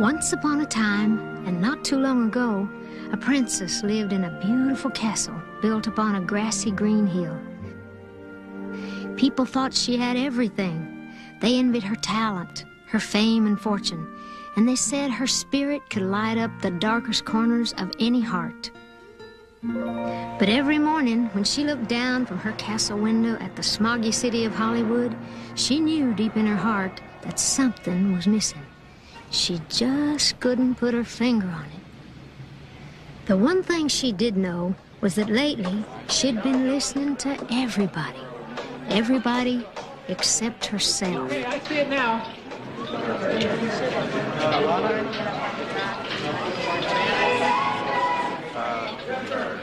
Once upon a time, and not too long ago, a princess lived in a beautiful castle built upon a grassy green hill. People thought she had everything. They envied her talent, her fame and fortune, and they said her spirit could light up the darkest corners of any heart. But every morning, when she looked down from her castle window at the smoggy city of Hollywood, she knew deep in her heart that something was missing. She just couldn't put her finger on it. The one thing she did know was that lately she'd been listening to everybody. Everybody except herself. Okay, I see it now.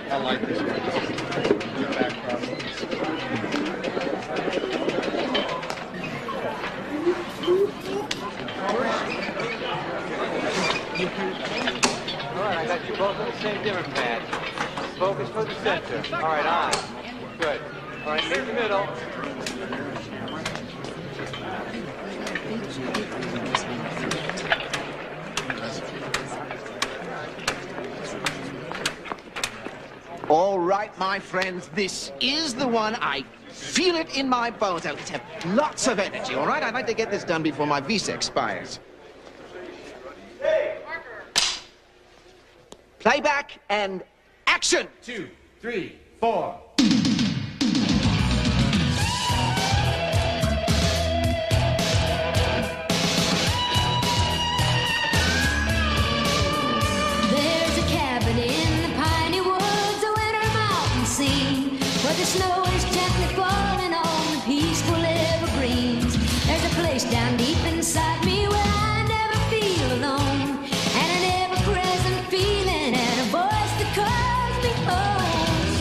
I like this All right, I got you both on the same dimmer pad. Focus for the center. All right, on. Good. All right, meet the middle. All right, my friends, this is the one. I feel it in my bones. Let's have lots of energy, all right? I'd like to get this done before my visa expires. Playback and action! 2, 3, 4. There's a cabin in the piney woods, a winter mountain scene, where the snow is gently falling on the peaceful evergreens. There's a place down deep inside me where I never feel alone, and an ever-present feeling and a voice that calls me home.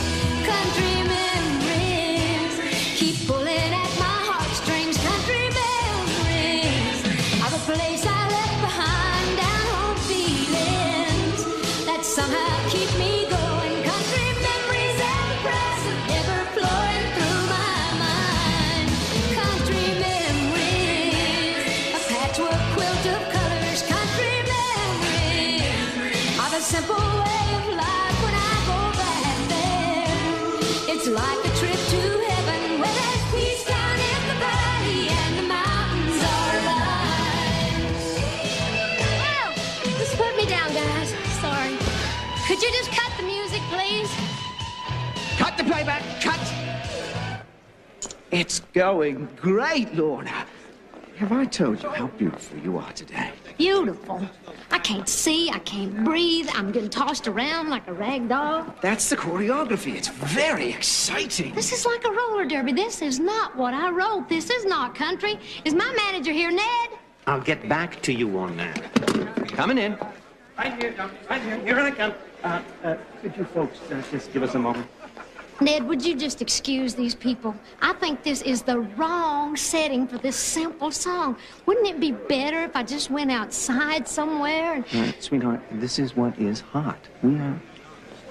Country memories keep pulling at my heartstrings. Country memories of a place I left behind, down home feelings that somehow keep me going. Country memories ever present, ever flowing through my mind. Country memories, a patchwork quilt of colors. Country memories of a simple way of life when I go back there. It's like a trip to heaven where there's peace down in the valley and the mountains are alive. Oh, just put me down, guys. Sorry. Could you just cut the music, please? Cut the playback, cut! It's going great, Lorna. Have I told you how beautiful you are today? Beautiful. I can't see, I can't breathe. I'm getting tossed around like a rag doll. That's the choreography. It's very exciting. This is like a roller derby. This is not what I wrote. This is not country. Is my manager here, Ned? I'll get back to you on that. Coming in. Right here, Tom. Right here. Here I come. Could you folks just give us a moment? Ned, would you just excuse these people? I think this is the wrong setting for this simple song. Wouldn't it be better if I just went outside somewhere and... Sweetheart, this is what is hot.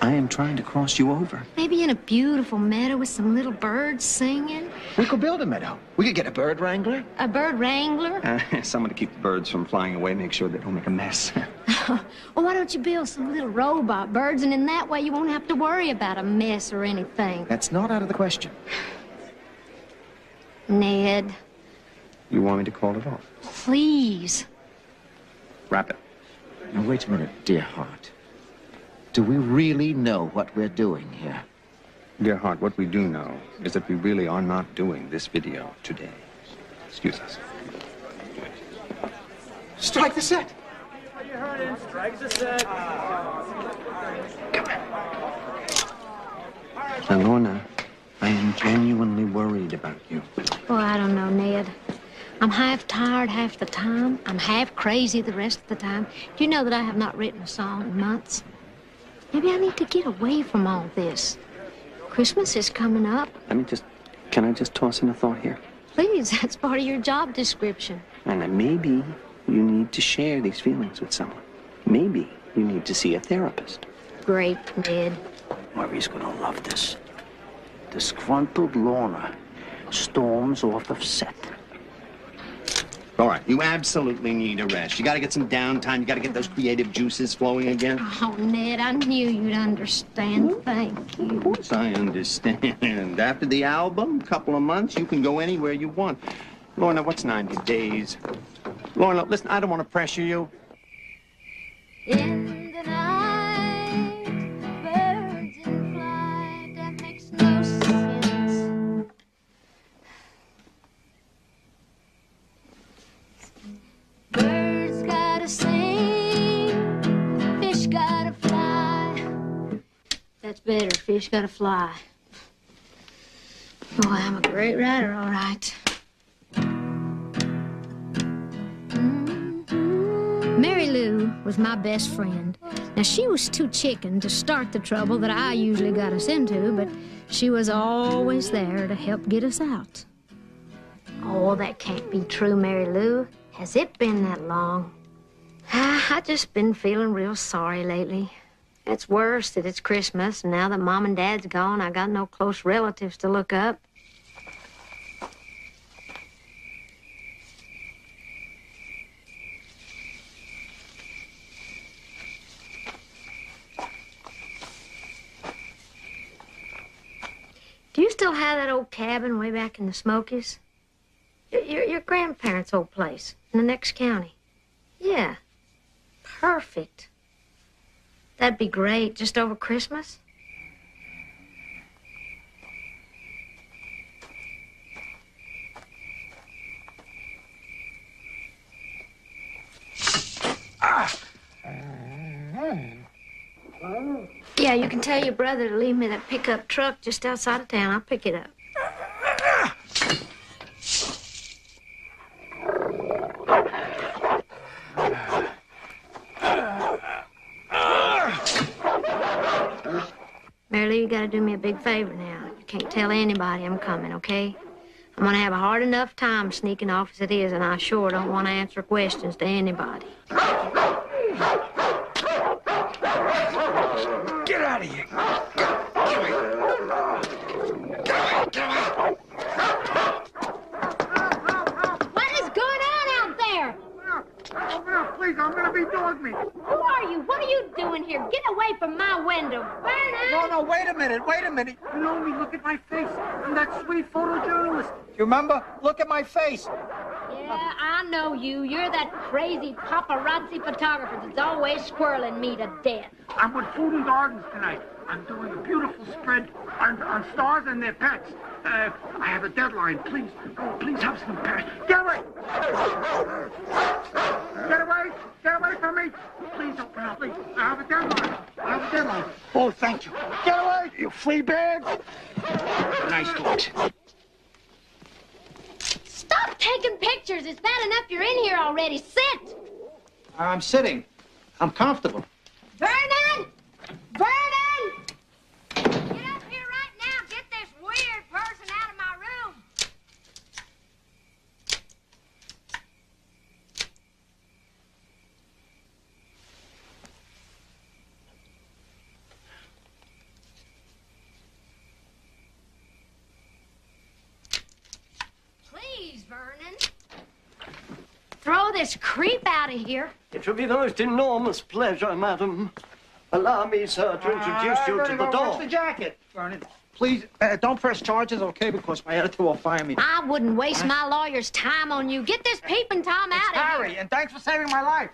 I am trying to cross you over. maybe in a beautiful meadow with some little birds singing? We could build a meadow. We could get a bird wrangler. A bird wrangler? Someone to keep the birds from flying away, make sure they don't make a mess. Well, why don't you build some little robot birds, and in that way you won't have to worry about a mess or anything. That's not out of the question. Ned, You want me to call it off? please. Wrap it. Now, wait a minute, dear heart. Do we really know what we're doing here? Dear heart, what we do know is that we really are not doing this video today. Excuse us. Strike the set. You heard him. Strike the set. Now, Lorna, I am genuinely worried about you. Oh, I don't know, Ned. I'm half tired half the time. I'm half crazy the rest of the time. Do you know that I have not written a song in months? Maybe I need to get away from all this. Christmas is coming up. Can I just toss in a thought here? Please, that's part of your job description. And then maybe you need to share these feelings with someone. Maybe you need to see a therapist. Great, Ned. Murray's gonna love this. Disgruntled Lorna storms off of set. All right, you absolutely need a rest. You got to get some downtime. You got to get those creative juices flowing again. Oh, Ned, I knew you'd understand. Thank you. Of course I understand. After the album, a couple of months, you can go anywhere you want. Lorna, what's 90 days? Lorna, listen, I don't want to pressure you. In the night, birds in flight, that makes no sense. Birds gotta sing, fish gotta fly. That's better, fish gotta fly. Boy, I'm a great writer, all right. Mary Lou was my best friend. Now, she was too chicken to start the trouble that I usually got us into, but she was always there to help get us out. Oh, that can't be true, Mary Lou. Has it been that long? I just been feeling real sorry lately. It's worse that it's Christmas, and now that Mom and Dad's gone, I got no close relatives to look up. Do you still have that old cabin way back in the Smokies? Your grandparents' old place in the next county. Yeah. Perfect. That'd be great, just over Christmas. Yeah, you can tell your brother to leave me that pickup truck just outside of town. I'll pick it up. Mary Lou, you gotta do me a big favor now. You can't tell anybody I'm coming, okay? I'm gonna have a hard enough time sneaking off as it is, and I sure don't want to answer questions to anybody. Get out of here! What is going on out there? Please, I'm gonna be dog meat. Who are you? What are you doing here? Get away from my window. Vernon! No, wait a minute. You know me, look at my face. I'm that sweet photojournalist. You remember? Look at my face. Yeah, I know you. You're that crazy paparazzi photographer that's always squirreling me to death. I'm with Food and Gardens tonight. I'm doing a beautiful spread on stars and their pets. I have a deadline. Please, please have some pets. Get away! Get away from me! Please open up, please. I have a deadline. Oh, thank you. Get away, you flea bag! Nice dogs. Stop taking pictures. It's bad enough you're in here already. Sit! I'm sitting. I'm comfortable. Vernon! Vernon! Get up here right now. Get this weird person out of my room. Please, Vernon. Throw this creep out of here. It will be the most enormous pleasure, madam. Allow me, sir, to introduce you to the door. Watch the jacket, Vernon. Please, don't press charges, okay? Because my editor will fire me. I wouldn't waste my lawyer's time on you. Get this peeping Tom out of here. Harry, and thanks for saving my life.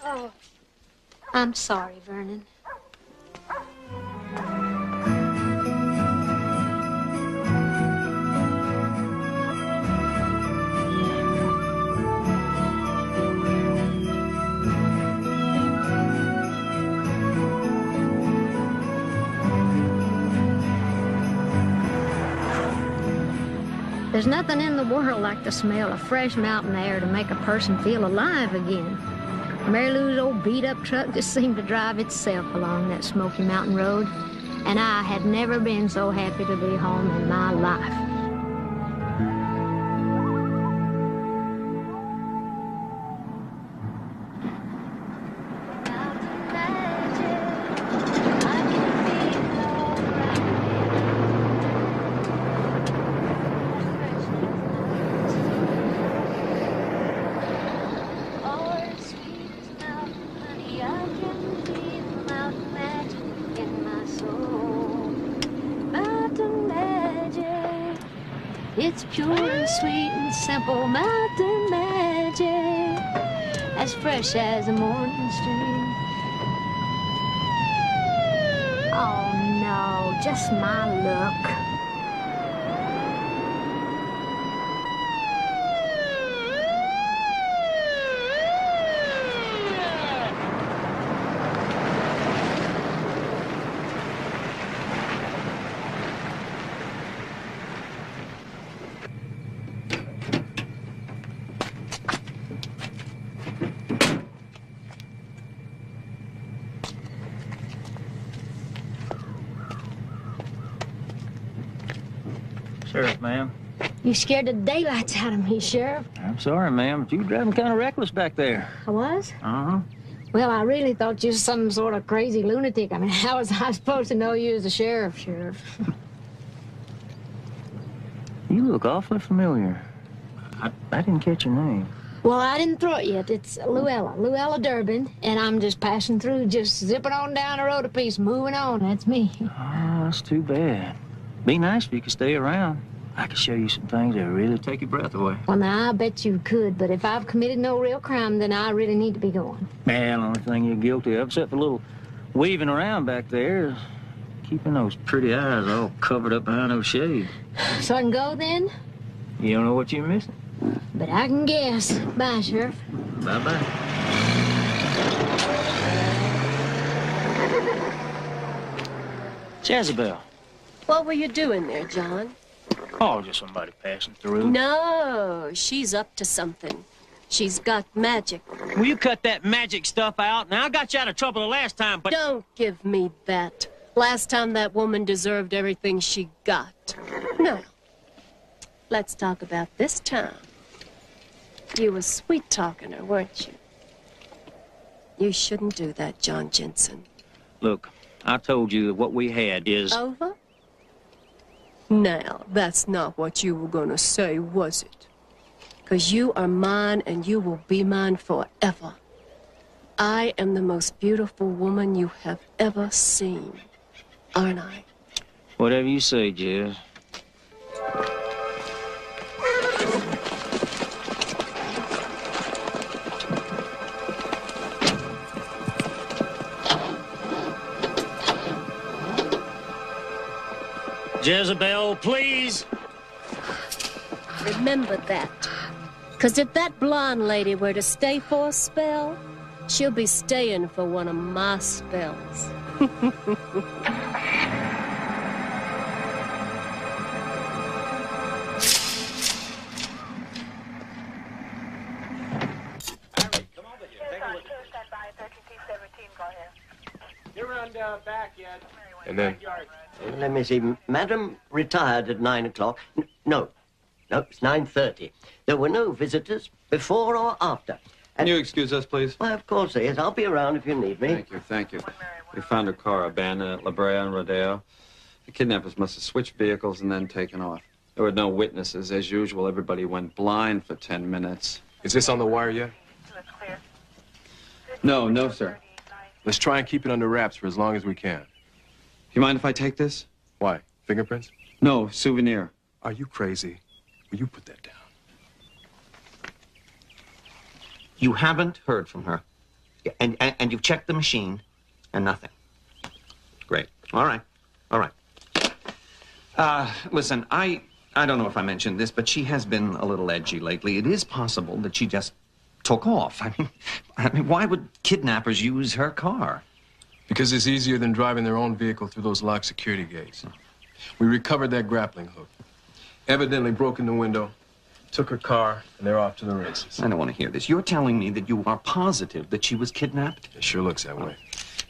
Oh, I'm sorry, Vernon. There's nothing in the world like the smell of fresh mountain air to make a person feel alive again. Mary Lou's old beat-up truck just seemed to drive itself along that Smoky Mountain Road, and I had never been so happy to be home in my life. It's pure and sweet and simple mountain magic, as fresh as a morning stream. Oh no, just my luck. Sheriff, ma'am. You scared the daylights out of me, Sheriff. I'm sorry, ma'am, but you were driving kind of reckless back there. I was? Uh-huh. Well, I really thought you was some sort of crazy lunatic. I mean, how was I supposed to know you as a sheriff, Sheriff? You look awfully familiar. I didn't catch your name. Well, I didn't throw it yet. It's Luella Durbin, and I'm just passing through, just zipping on down the road a piece, moving on. That's me. Oh, that's too bad. Be nice if you could stay around. I could show you some things that really take your breath away. Well, now, I bet you could, but if I've committed no real crime, then I really need to be going. Man, the only thing you're guilty of, except for a little weaving around back there, is keeping those pretty eyes all covered up behind those shades. So I can go, then? You don't know what you're missing? But I can guess. Bye, Sheriff. Bye-bye. Jezebel. What were you doing there, John? Oh, just somebody passing through. No, she's up to something. She's got magic. Will you cut that magic stuff out? Now, I got you out of trouble the last time, but... Don't give me that. Last time that woman deserved everything she got. No. Let's talk about this time. You were sweet-talking her, weren't you? You shouldn't do that, John Jensen. Look, I told you that what we had is... Over? Now, that's not what you were gonna say, was it? 'Cause you are mine and you will be mine forever. I am the most beautiful woman you have ever seen, aren't I? Whatever you say, Jez. Jezebel, please. Remember that. 'Cause if that blonde lady were to stay for a spell, she'll be staying for one of my spells. Back yet. And then? Let me see. Madam retired at 9 o'clock. No, it's 9:30. There were no visitors before or after. Can And, you excuse us, please? well, of course there is. I'll be around if you need me. Thank you. We found a car abandoned at La Brea and Rodeo. The kidnappers must have switched vehicles and then taken off. There were no witnesses. As usual, everybody went blind for 10 minutes. Is this on the wire yet? No, sir. Let's try and keep it under wraps for as long as we can. You mind if I take this? Why? Fingerprints? No, souvenir. Are you crazy? Will you put that down? You haven't heard from her. And you've checked the machine, and nothing. Great. All right. Listen, I don't know if I mentioned this, but she has been a little edgy lately. It is possible that she just took off. I mean, why would kidnappers use her car? Because it's easier than driving their own vehicle through those locked security gates. We recovered that grappling hook. Evidently broke in the window, took her car, and they're off to the races. I don't want to hear this. You're telling me that you are positive that she was kidnapped? It sure looks that way.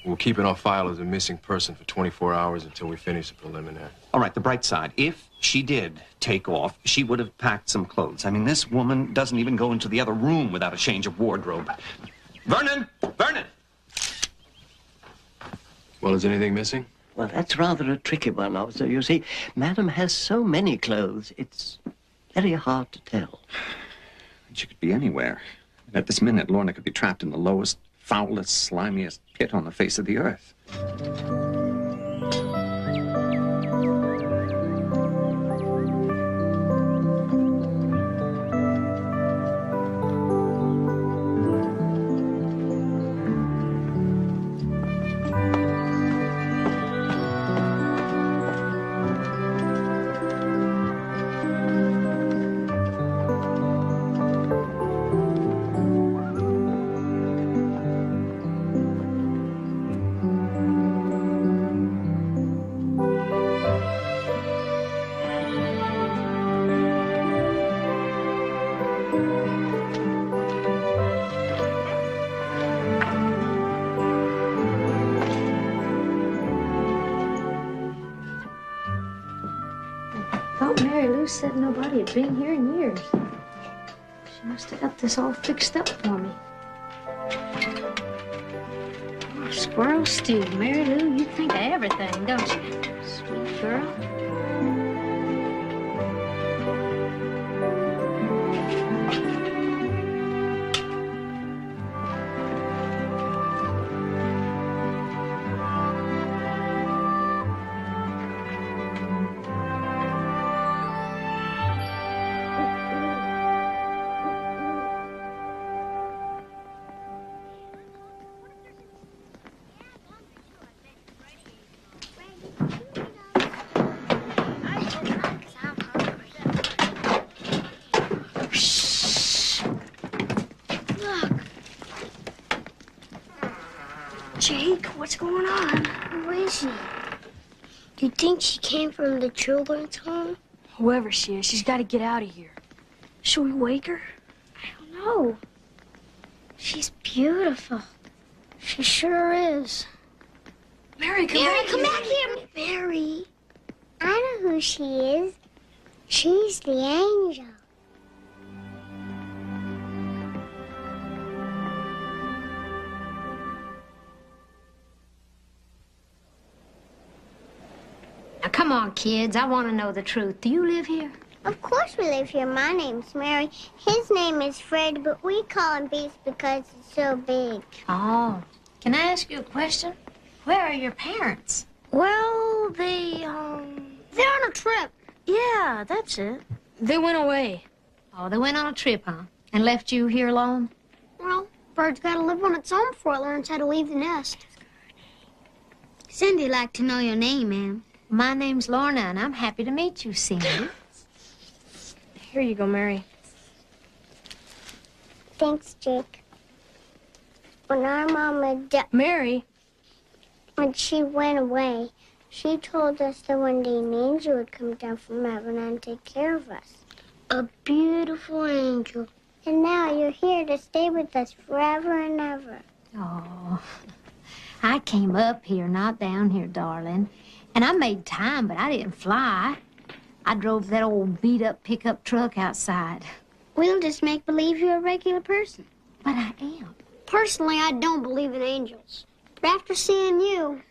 We'll keep it on file as a missing person for 24 hours until we finish the preliminary. All right, the bright side. If she did take off, she would have packed some clothes. I mean, this woman doesn't even go into the other room without a change of wardrobe. Vernon! Well, is anything missing? Well, that's rather a tricky one, officer. You see, Madam has so many clothes, it's very hard to tell. She could be anywhere. At this minute, Lorna could be trapped in the lowest, foulest, slimiest pit on the face of the earth. Ruth said nobody had been here in years. She must have got this all fixed up for me. Oh, squirrel stew. Mary Lou, you think of everything, don't you? Sweet girl. Jake, what's going on? Who is she? Do you think she came from the children's home? Whoever she is, she's got to get out of here. Should we wake her? I don't know. She's beautiful. She sure is. Mary, come back here. Mary, I know who she is. She's the angel. Now, come on, kids. I want to know the truth. Do you live here? Of course we live here. My name's Mary. His name is Fred, but we call him Beast because he's so big. Oh. Can I ask you a question? Where are your parents? Well, they're on a trip. Yeah, that's it. They went away. Oh, they went on a trip, huh? And left you here alone? Well, bird's got to live on its own before it learns how to leave the nest. Cindy'd like to know your name, ma'am. My name's Lorna, and I'm happy to meet you, Cindy. Here you go, Mary. Thanks, Jake. When our mama died... Mary? When she went away, she told us that one day an angel would come down from heaven and take care of us. A beautiful angel. And now you're here to stay with us forever and ever. Oh, I came up here, not down here, darling. And I made time, but I didn't fly. I drove that old beat-up pickup truck outside. We'll just make believe you're a regular person. But I am. Personally, I don't believe in angels. But after seeing you,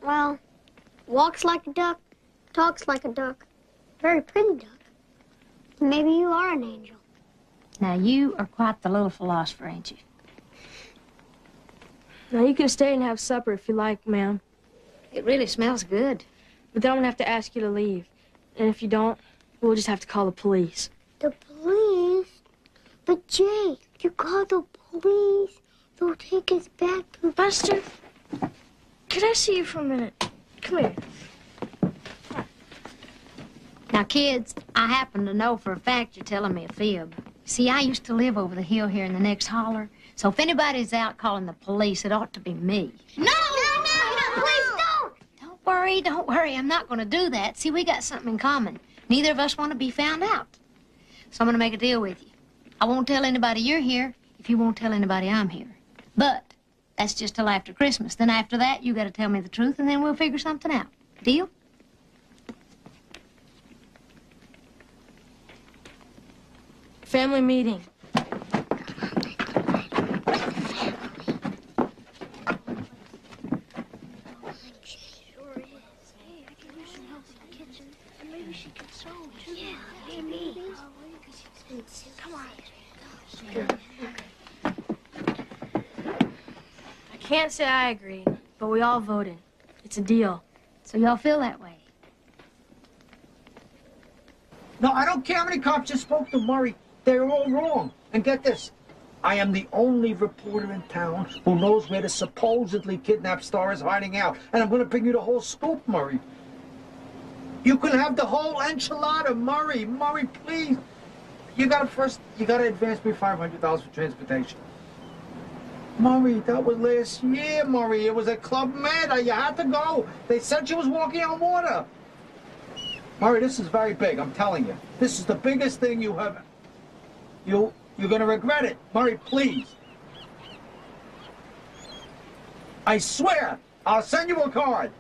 well, walks like a duck, talks like a duck, very pretty duck. Maybe you are an angel. Now, you are quite the little philosopher, ain't you? Now, you can stay and have supper if you like, ma'am. It really smells good. But then I'm going to have to ask you to leave. And if you don't, we'll just have to call the police. The police? But, Jake, if you call the police, they'll take us back to... Buster, could I see you for a minute? Come here. Now, kids, I happen to know for a fact you're telling me a fib. See, I used to live over the hill here in the next holler. So if anybody's out calling the police, it ought to be me. No, please don't! Don't worry, I'm not going to do that. See, we got something in common. Neither of us want to be found out. So I'm going to make a deal with you. I won't tell anybody you're here if you won't tell anybody I'm here. But that's just till after Christmas. Then after that, you got to tell me the truth, and then we'll figure something out. Deal? Family meeting. I can't say I agree, but we all voted. It's a deal. So y'all feel that way? No, I don't care how many cops just spoke to Murray. They're all wrong. And get this. I am the only reporter in town who knows where the supposedly kidnapped star is hiding out. And I'm going to bring you the whole scoop, Murray. You can have the whole enchilada, Murray. Murray, please. You got to advance me $500 for transportation. Murray, that was last year, Murray. It was at Club Med. You had to go. They said she was walking on water. Murray, this is very big, I'm telling you. This is the biggest thing you have... You're going to regret it. Murray, please. I swear, I'll send you a card.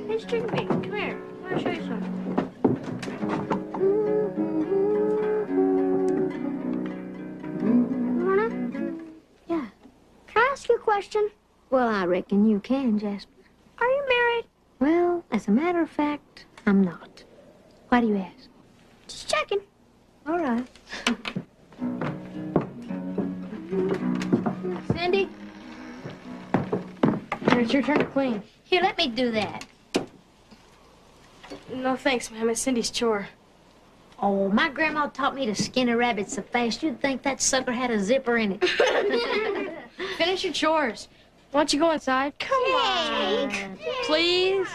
Mr. string bean. Come here. I want to show you something. Lorna? Yeah. Can I ask you a question? Well, I reckon you can, Jasper. Are you married? Well, as a matter of fact, I'm not. Why do you ask? Just checking. All right. Cindy? Here, it's your turn to clean. Here, let me do that. No thanks, ma'am. It's Cindy's chore. Oh, my grandma taught me to skin a rabbit so fast you'd think that sucker had a zipper in it. Finish your chores. Why don't you go inside? Come on. Please?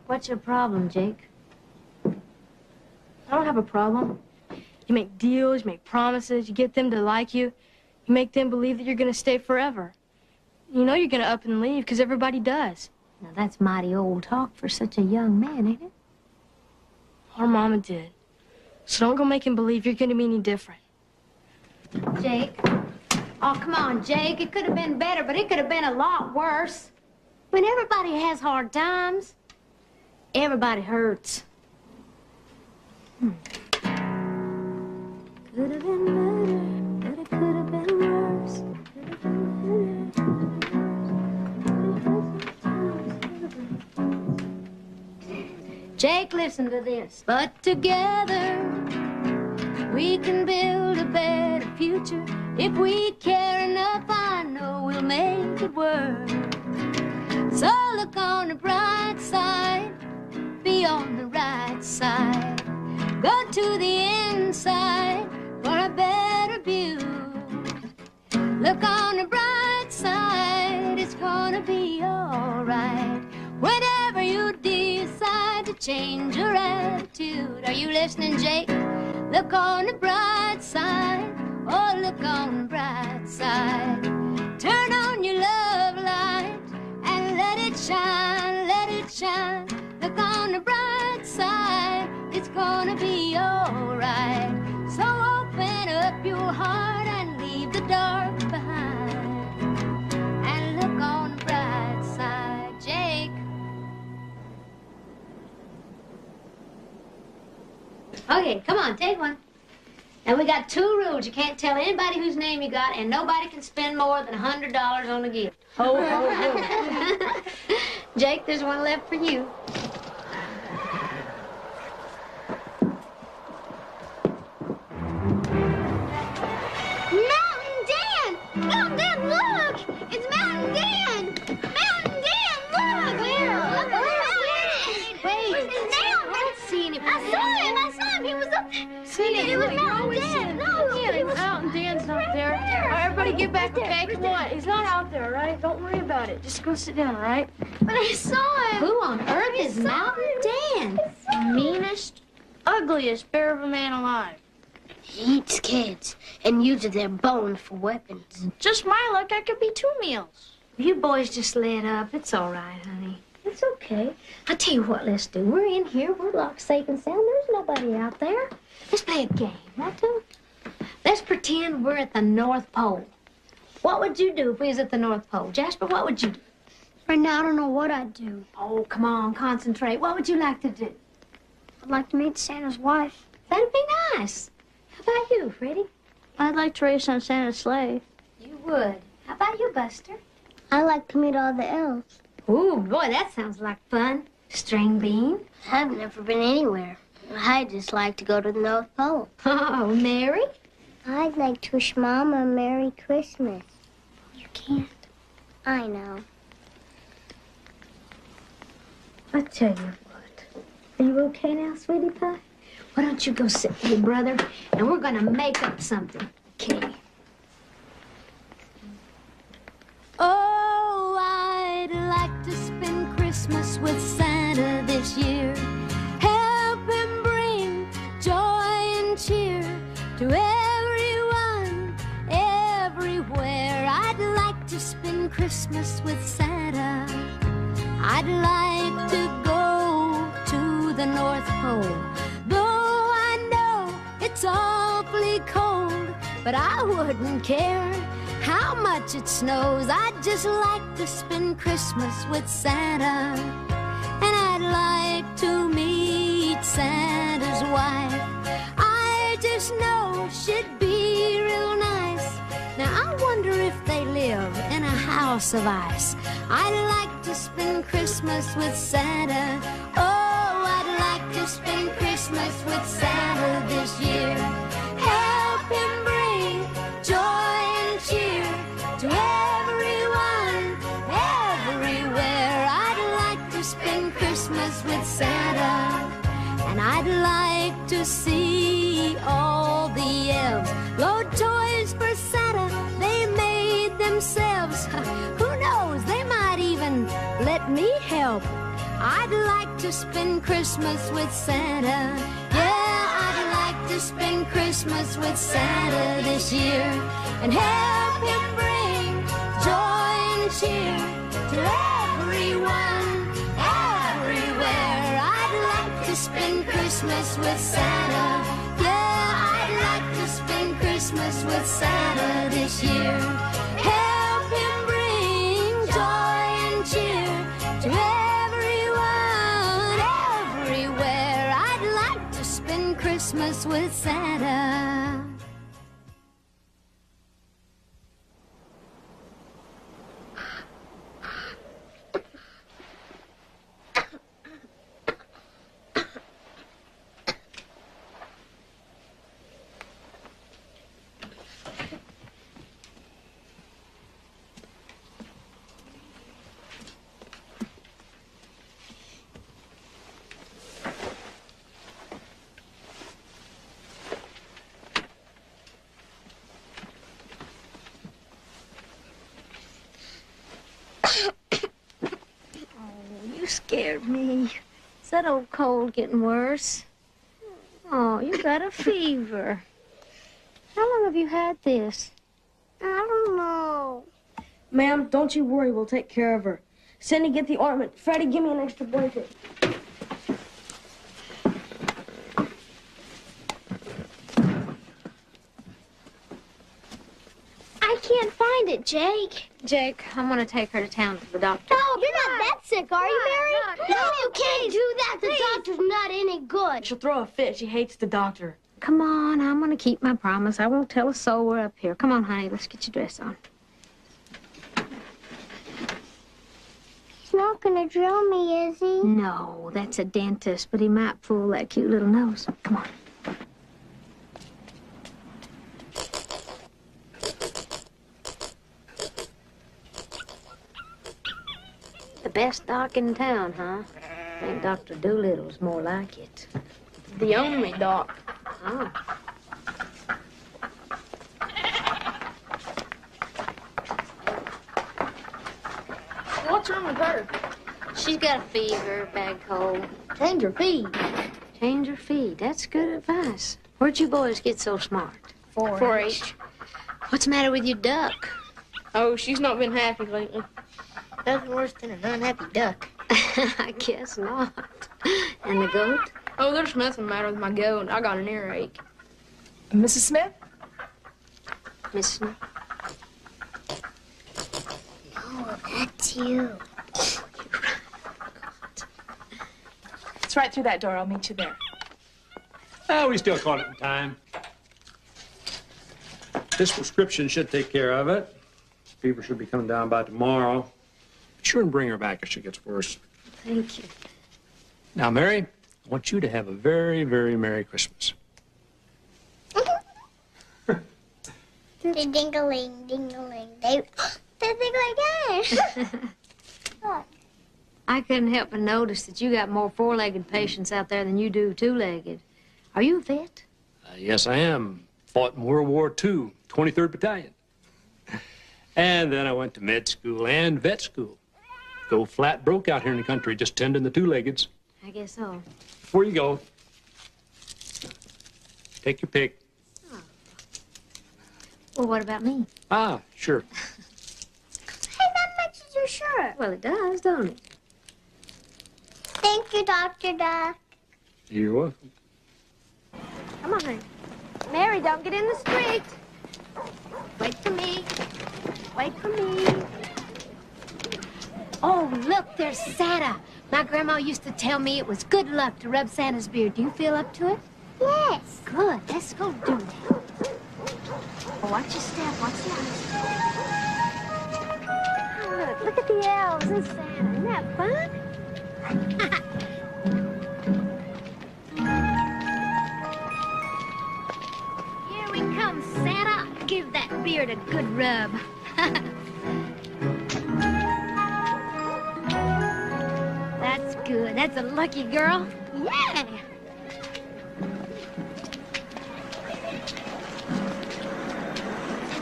What's your problem, Jake? I don't have a problem. You make deals, you make promises, you get them to like you. You make them believe that you're going to stay forever. You know you're going to up and leave because everybody does. Now, that's mighty old talk for such a young man, ain't it? Our mama did. So don't go making believe you're going to be any different. Jake. Oh, come on, Jake. It could have been better, but it could have been a lot worse. I mean, everybody has hard times. Everybody hurts. Could have been better, but it could have been worse. Could have been better. Jake, listen to this. But together we can build a better future. If we care enough, I know we'll make it work. So look on the bright side. Be on the right side. Go to the inside for a better view. Look on the bright side, it's gonna be alright. Whenever you decide to change your attitude. Are you listening, Jake? Look on the bright side. Oh, look on the bright side. Turn on your love light and let it shine, let it shine. Look on the bright side, it's gonna be alright. So open up your heart and leave the dark behind. And look on the bright side, Jake. Okay, come on, take one. And we got 2 rules. You can't tell anybody whose name you got, and nobody can spend more than $100 on a gift. Ho, ho, ho. Jake, there's one left for you. Mountain Dan! Mountain Dan, look! It's Mountain Dan! Mountain Dan, look! Where? Wait. It's down! I don't see anybody. I saw him! He was up there! Cindy, it was Mountain Dan! No, he was... Mountain Dan's not there. All right, everybody get back, okay? Come on. He's not out there, all right? Don't worry about it. Just go sit down, all right? But I saw him! Who on earth is Mountain Dan? The meanest, ugliest bear of a man alive. He eats kids and uses their bones for weapons. Just my luck, I could be 2 meals. You boys just let up. It's all right, honey. It's okay. I'll tell you what, let's do. We're in here. We're locked safe and sound. There's nobody out there. Let's play a game, right, Tom? Let's pretend we're at the North Pole. What would you do if we was at the North Pole? Jasper, what would you do? Right now, I don't know what I'd do. Oh, come on, concentrate. What would you like to do? I'd like to meet Santa's wife. That'd be nice. How about you, Freddie? I'd like to race on Santa's sleigh. You would. How about you, Buster? I'd like to meet all the elves. Ooh, boy, that sounds like fun. String bean? I've never been anywhere. I'd just like to go to the North Pole. Oh, Mary? I'd like to wish Mama a Merry Christmas. You can't. I know. I tell you what. Are you okay now, sweetie pie? Why don't you go sit with your brother, and we're gonna make up something. Okay. Oh, I'd like to spend Christmas with Santa this year. Help him bring joy and cheer to everyone, everywhere. I'd like to spend Christmas with Santa. I'd like to go to the North Pole. Though I know it's awfully cold, but I wouldn't care how much it snows. I'd just like to spend Christmas with Santa, and I'd like to meet Santa's wife. I just know she'd be real nice. Now I wonder if they live in a house of ice. I'd like to spend Christmas with Santa. Oh, I'd like to spend Christmas with Santa this year. Help him bring joy and cheer to everyone, everywhere. I'd like to spend Christmas with Santa, and I'd like to see all the elves load toys for Santa they made themselves. Who knows, they might even let me help. I'd like to spend Christmas with Santa. Yeah, I'd like to spend Christmas with Santa this year, and help him bring joy and cheer to everyone, everywhere. I'd like to spend Christmas with Santa. Yeah, I'd like to spend Christmas with Santa this year. Help him bring joy and cheer to everyone, everywhere. I'd like to spend Christmas with Santa. You scared me. Is that old cold getting worse? Oh, you got a fever. How long have you had this? I don't know. Ma'am, don't you worry. We'll take care of her. Cindy, get the ointment. Freddie, give me an extra blanket. I can't find it, Jake. Jake, I'm going to take her to town to the doctor. No, you're not that sick, are you, Mary? No, you can't do that. The doctor's not any good. She'll throw a fit. She hates the doctor. Come on, I'm going to keep my promise. I won't tell a soul we're up here. Come on, honey, let's get your dress on. He's not gonna drill me, is he? No, that's a dentist, but he might pull that cute little nose. Come on. The best doc in town, huh? I think Dr. Doolittle's more like it. The only doc. Oh. What's wrong with her? She's got a fever, bad cold. Change her feed. Change her feed. That's good advice. Where'd you boys get so smart? 4-H. What's the matter with your duck? Oh, she's not been happy lately. Nothing worse than an unhappy duck. I guess not. And the goat? Oh, there's nothing the matter with my goat. I got an earache. Mrs. Smith? Miss Smith? Oh, that's you. It's right through that door. I'll meet you there. Oh, we still caught it in time. This prescription should take care of it. Fever should be coming down by tomorrow. Be sure and bring her back if she gets worse. Thank you. Now, Mary, I want you to have a very, very Merry Christmas. Ding-a-ling, ding-a-ling. They think like that. Look. I couldn't help but notice that you got more four-legged patients out there than you do two-legged. Are you a vet? Yes, I am. Fought in World War II, 23rd Battalion. And then I went to med school and vet school. Go flat broke out here in the country, just tending the two-leggeds. I guess so. Before you go, take your pick. Oh. Well, what about me? Ah, sure. Hey, that matches your shirt. Well, it does, don't it? Thank you, Dr. Duck. You're welcome. Come on, honey. Mary, don't get in the street. Wait for me. Wait for me. Oh, look, there's Santa. My grandma used to tell me it was good luck to rub Santa's beard. Do you feel up to it? Yes. Good. Let's go do that. Oh, watch your step. Watch the eyes. Oh, look at the elves and Santa. Isn't that fun? Here we come, Santa. Give that beard a good rub. That's good. That's a lucky girl. Yeah.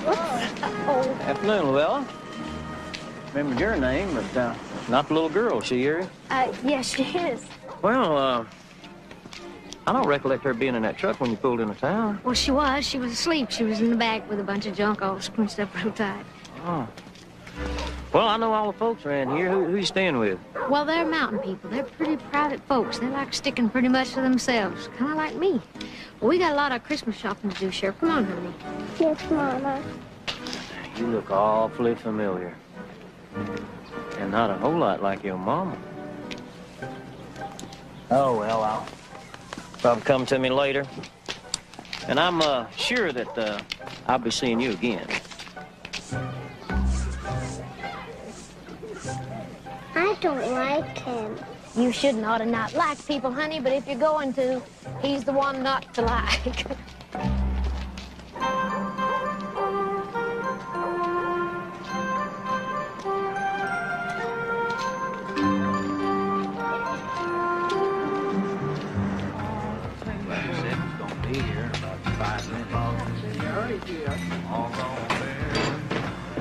Oh. Afternoon, Luella. Remembered your name, but not the little girl. Is she here? Yes, she is. Well, I don't recollect her being in that truck when you pulled into town. Well, she was. She was asleep. She was in the back with a bunch of junk all squinched up real tight. Oh. Well, I know all the folks around here. Who you staying with? Well, they're mountain people. They're pretty private folks. They like sticking pretty much to themselves, kind of like me. Well, we got a lot of Christmas shopping to do, Sheriff. Come on, honey. Yes, Mama. You look awfully familiar. And not a whole lot like your mama. Oh, well, I'll probably come to me later. And I'm sure that I'll be seeing you again. I don't like him. You shouldn't ought to not like people, honey, but if you're going to, he's the one not to like.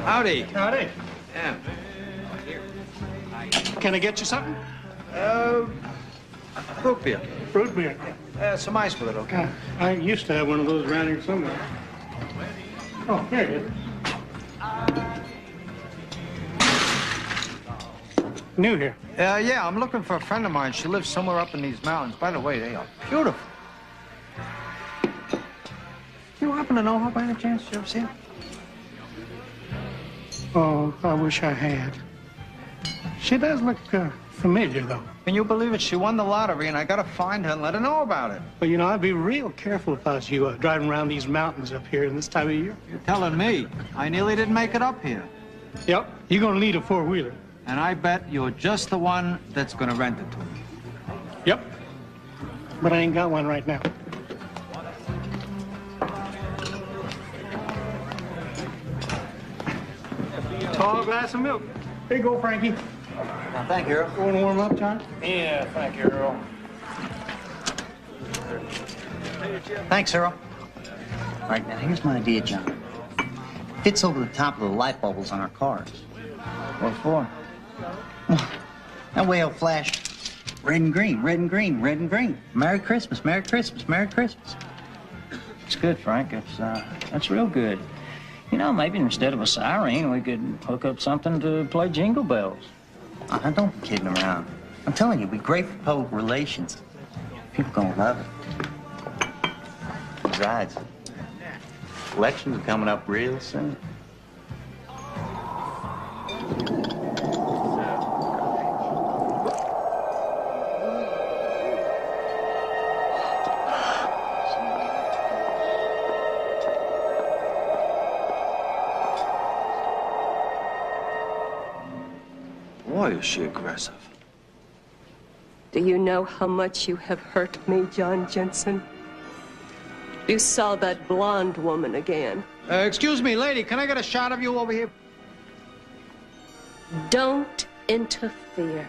Howdy. Howdy. Yeah. Can I get you something? Root beer. Root beer. Some ice with it, okay? I used to have one of those around here somewhere. Oh, here it is. New here. Yeah, I'm looking for a friend of mine. She lives somewhere up in these mountains. By the way, they are beautiful. You happen to know her by any chance? You ever see her? Oh, I wish I had. She does look familiar, though. Can you believe it? She won the lottery, and I gotta find her and let her know about it. But, you know, I'd be real careful if I was you driving around these mountains up here in this time of year. You're telling me. I nearly didn't make it up here. Yep, you're gonna need a four-wheeler. And I bet you're just the one that's gonna rent it to me. Yep, but I ain't got one right now. Tall glass of milk. Here you go, Frankie. Now, thank you, Earl. You want to warm up, John? Yeah, thank you, Earl. Thanks, Earl. All right, now here's my idea, John. Fits over the top of the light bulbs on our cars. What for? That way it'll flash red and green, red and green, red and green. Merry Christmas, Merry Christmas, Merry Christmas. It's good, Frank. That's real good. You know, maybe instead of a siren, we could hook up something to play Jingle Bells. Now, don't be kidding around. I'm telling you, it'd be great for public relations. People gonna love it. Besides, elections are coming up real soon. Boy, is she aggressive. Do you know how much you have hurt me, John Jensen? You saw that blonde woman again. Excuse me, lady, can I get a shot of you over here? Don't interfere.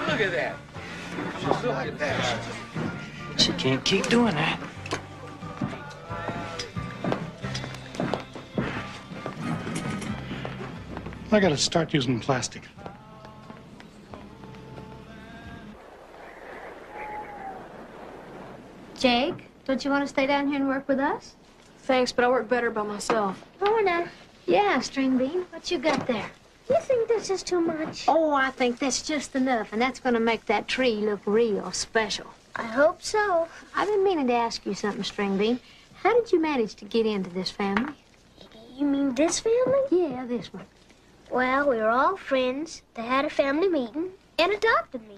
Look at that. Just look at that. She can't keep doing that. I gotta start using plastic. Jake, don't you want to stay down here and work with us? Thanks, but I work better by myself. Mona, Yeah, String Bean, what you got there? you think this is too much? Oh, I think that's just enough, and that's going to make that tree look real special. I hope so. I've been meaning to ask you something, String Bean. How did you manage to get into this family? You mean this family? Yeah, this one. Well, we were all friends. They had a family meeting and adopted me.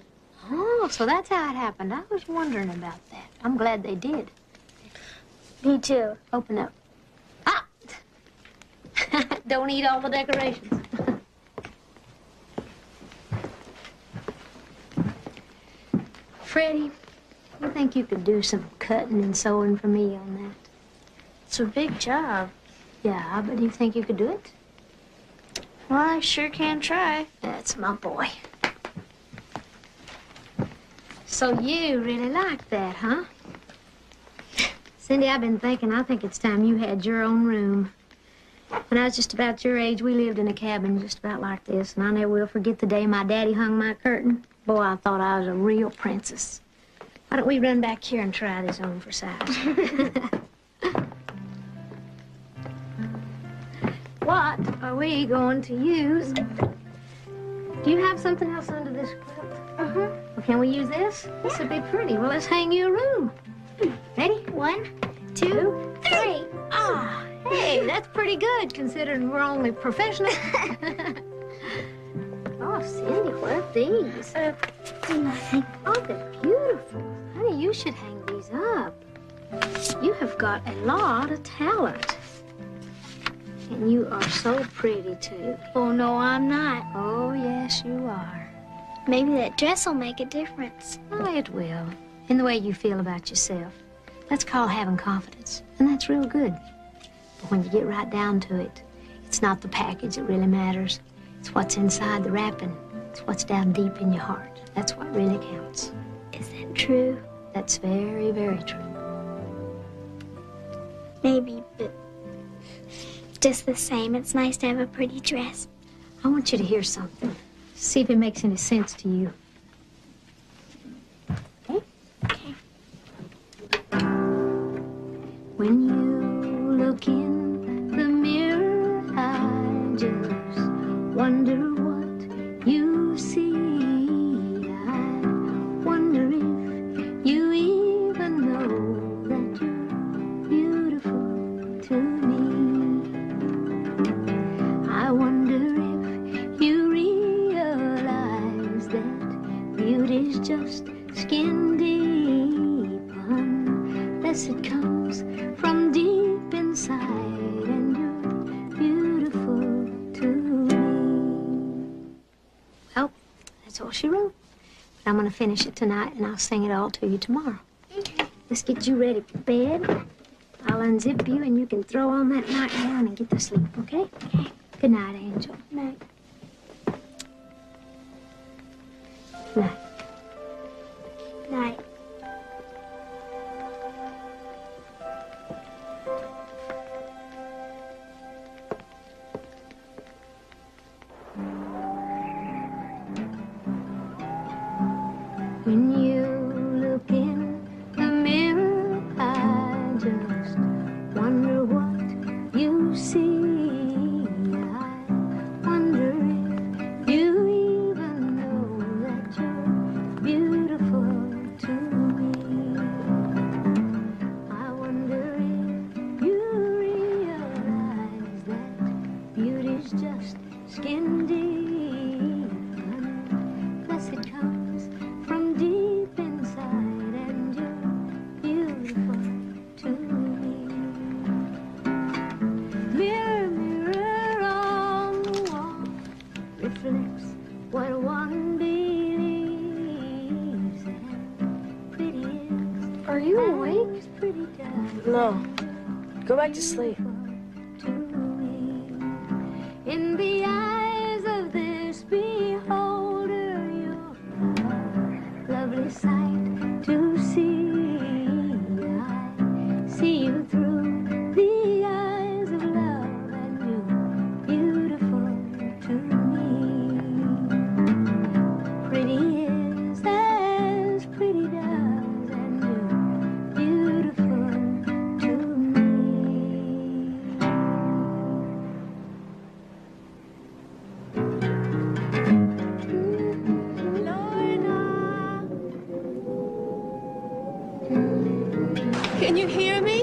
Oh, so that's how it happened. I was wondering about that. I'm glad they did. Me too. Open up. Ah! Don't eat all the decorations. Freddie, you think you could do some cutting and sewing for me on that? It's a big job. Yeah, but do you think you could do it? Well, I sure can try. That's my boy. So you really like that, huh? Cindy, I've been thinking, I think it's time you had your own room. When I was just about your age, we lived in a cabin just about like this, and I never will forget the day my daddy hung my curtain. Boy, I thought I was a real princess. Why don't we run back here and try this on for size? What are we going to use? Do you have something else under this quilt? Uh-huh. Well, can we use this? This would be pretty. Well, let's hang you a room. Ready? 1, 2, 3. Ah, hey, that's pretty good considering we're only professionals. Oh, Cindy, what are these? Nothing. Oh, they're beautiful. Honey, you should hang these up. You have got a lot of talent. And you are so pretty, too. Oh, no, I'm not. Oh, yes, you are. Maybe that dress will make a difference. Oh, it will. In the way you feel about yourself. That's called having confidence. And that's real good. But when you get right down to it, it's not the package that really matters. It's what's inside the wrapping. It's what's down deep in your heart. That's what really counts. Is that true? That's very, very true. Maybe, but just the same, it's nice to have a pretty dress. I want you to hear something. See if it makes any sense to you. Okay? Okay. When you look in the mirror, I just wonder what you see. I wonder if you even know that you're beautiful to me. I wonder if you realize that beauty's just skin deep, unless it comes from deep inside, and you're beautiful to me. Well, that's all she wrote. But I'm going to finish it tonight, and I'll sing it all to you tomorrow. Okay. Let's get you ready for bed. I'll unzip you, and you can throw on that nightgown and get to sleep, okay? Okay. Good night, Angel. Night. Night. Night. When you look in the mirror, I just wonder what you see. I wonder if you even know that you're beautiful to me. I wonder if you realize that beauty's just skin deep, unless it comes from deep inside, and you're beautiful to me. Mirror, mirror on the wall, reflects what one believes, and pretty is. Are you awake? Is pretty tough. No. Go back to sleep. To me. In the eyes of this beholder, you're a lovely sight to see. I see you through the eyes of love, and you're beautiful too. Can you hear me?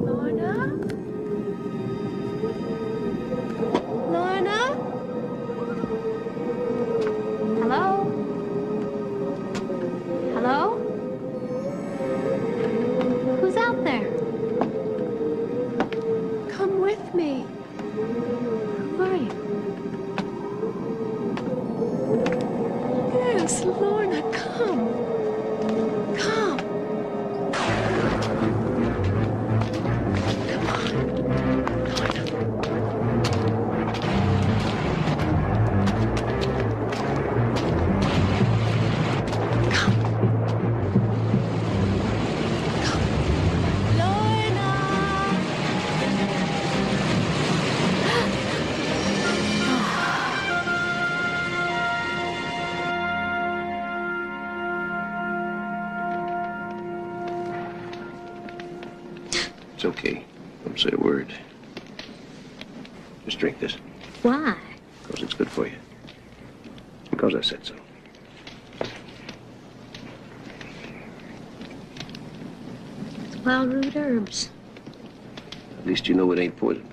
Lorna? Lorna? Hello? Hello? Who's out there? Come with me. Who are you? Yes, Lorna, come. Come. It's okay. Don't say a word. Just drink this. Why? Because it's good for you. Because I said so. It's wild root herbs. At least you know it ain't poison.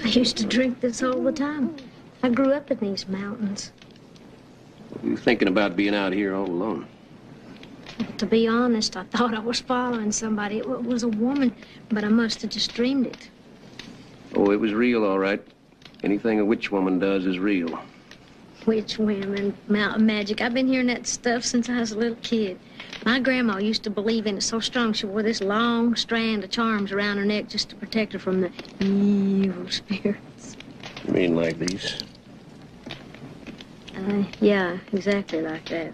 I used to drink this all the time. I grew up in these mountains. You thinking about being out here all alone? To be honest, I thought I was following somebody. It was a woman, but I must have just dreamed it. Oh, it was real, all right. Anything a witch woman does is real. Witch women, mountain magic. I've been hearing that stuff since I was a little kid. My grandma used to believe in it so strong she wore this long strand of charms around her neck just to protect her from the evil spirits. You mean like these? Yeah, exactly like that.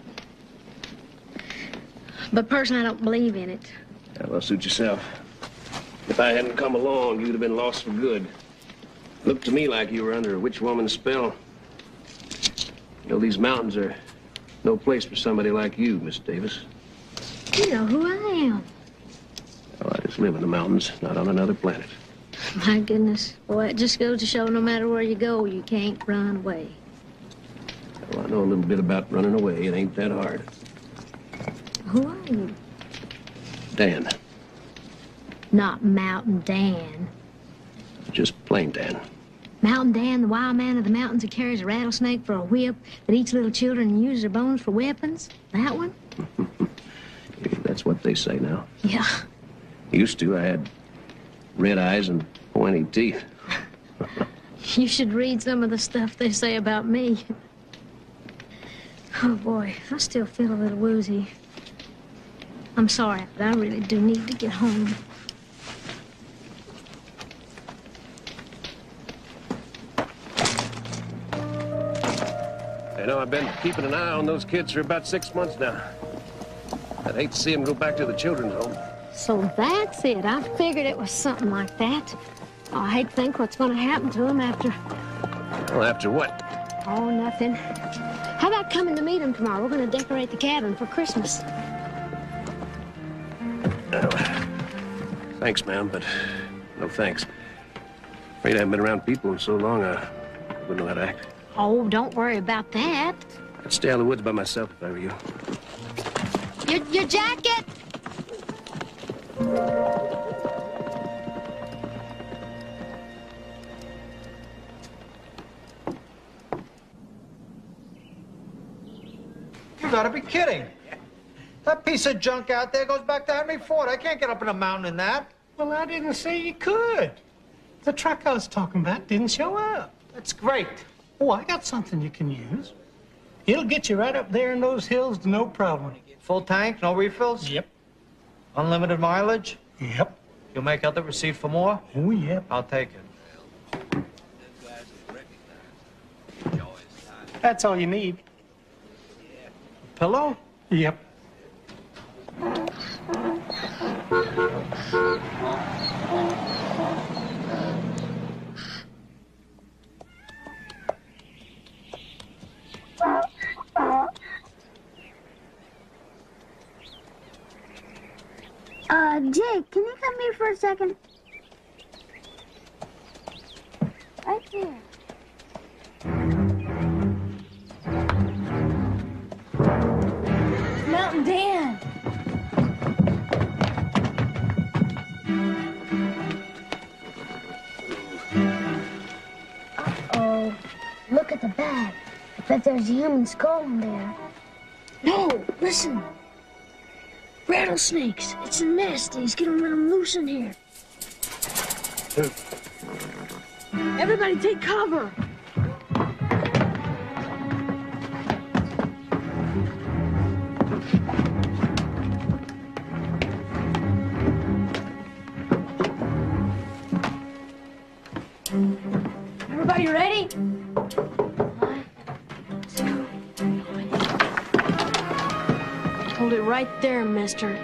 But personally, I don't believe in it. Yeah, well, suit yourself. If I hadn't come along, you'd have been lost for good. Looked to me like you were under a witch woman's spell. You know, these mountains are no place for somebody like you, Miss Davis. You know who I am. Well, I just live in the mountains, not on another planet. My goodness. Boy, it just goes to show no matter where you go, you can't run away. Well, I know a little bit about running away. It ain't that hard. Who are you? Dan. Not Mountain Dan. Just plain Dan. Mountain Dan, the wild man of the mountains who carries a rattlesnake for a whip, that eats little children and uses their bones for weapons? That one? That's what they say now. Yeah. Used to. I had red eyes and pointy teeth. You should read some of the stuff they say about me. Oh, boy, I still feel a little woozy. I'm sorry, but I really do need to get home. I know I've been keeping an eye on those kids for about 6 months now. I'd hate to see them go back to the children's home. So that's it. I figured it was something like that. Oh, I hate to think what's going to happen to them after... Well, after what? Oh, nothing. How about coming to meet them tomorrow? We're going to decorate the cabin for Christmas. Thanks, ma'am, but no thanks. Afraid I haven't been around people in so long, I wouldn't know how to act. Oh, don't worry about that. I'd stay out of the woods by myself if I were you. Your jacket! You gotta be kidding. That piece of junk out there goes back to Henry Ford. I can't get up in a mountain in that. Well, I didn't say you could. The truck I was talking about didn't show up. That's great. Oh, I got something you can use. It'll get you right up there in those hills, no problem. Full tank, no refills? Yep. Unlimited mileage? Yep. You'll make out the receipt for more? Oh, yep. I'll take it. That's all you need. Pillow? Yep. Jake, can you come here for a second? Right there. I bet there's a human skull in there. No, listen. Rattlesnakes. It's a nest. He's gonna let them loose in here. Everybody take cover. Everybody ready? 1, 2, 3. Hold it right there, mister.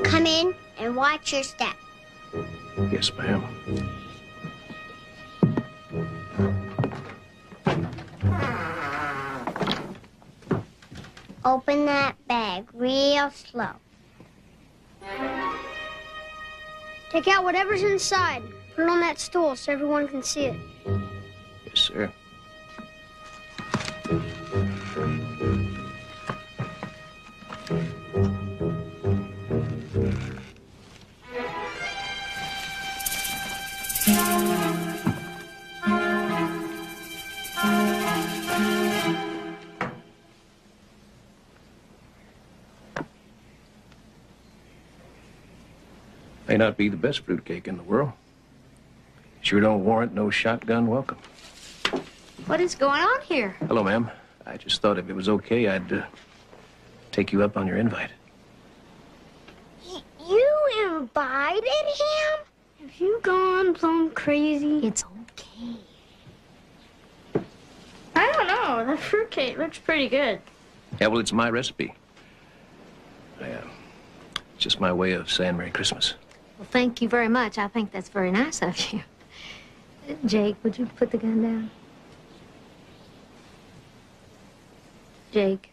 Come in and watch your step. Yes, ma'am. Open that bag real slow. Take out whatever's inside. Put it on that stool so everyone can see it. Yes, sir. May not be the best fruitcake in the world. Sure don't warrant no shotgun welcome. What is going on here? Hello, ma'am. I just thought if it was okay, I'd take you up on your invite. You invited him? Have you gone plumb crazy? It's okay. I don't know. The fruitcake looks pretty good. Yeah, well, it's my recipe. It's just my way of saying Merry Christmas. Well, thank you very much. I think that's very nice of you. Jake, would you put the gun down? Jake,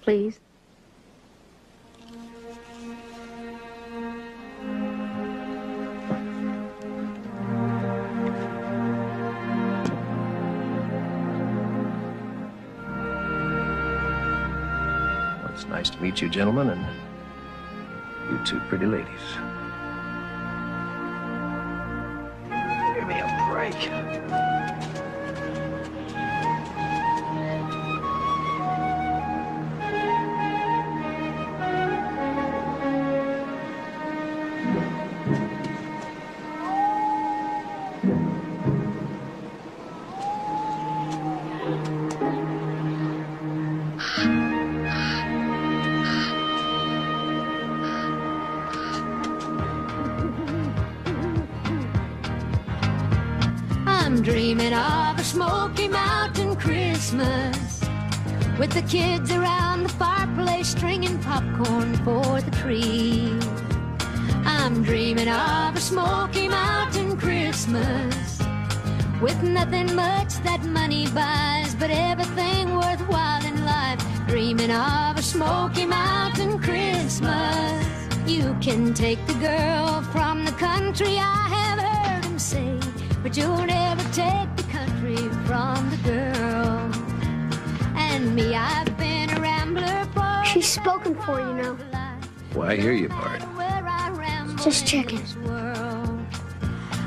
please. Well, it's nice to meet you, gentlemen, and you two pretty ladies. Give me a break. I'm dreaming of a Smoky Mountain Christmas with the kids around the fireplace stringing popcorn for the tree. I'm dreaming of a Smoky Mountain Christmas with nothing much that money buys, but everything worthwhile in life. Dreaming of a Smoky Mountain Christmas. You can take the girl from the country, I have heard him say, but you'll never take the country from the girl. And me, I've been a rambler for... She's spoken for, you know. Well, I hear you, Bart. Just checking.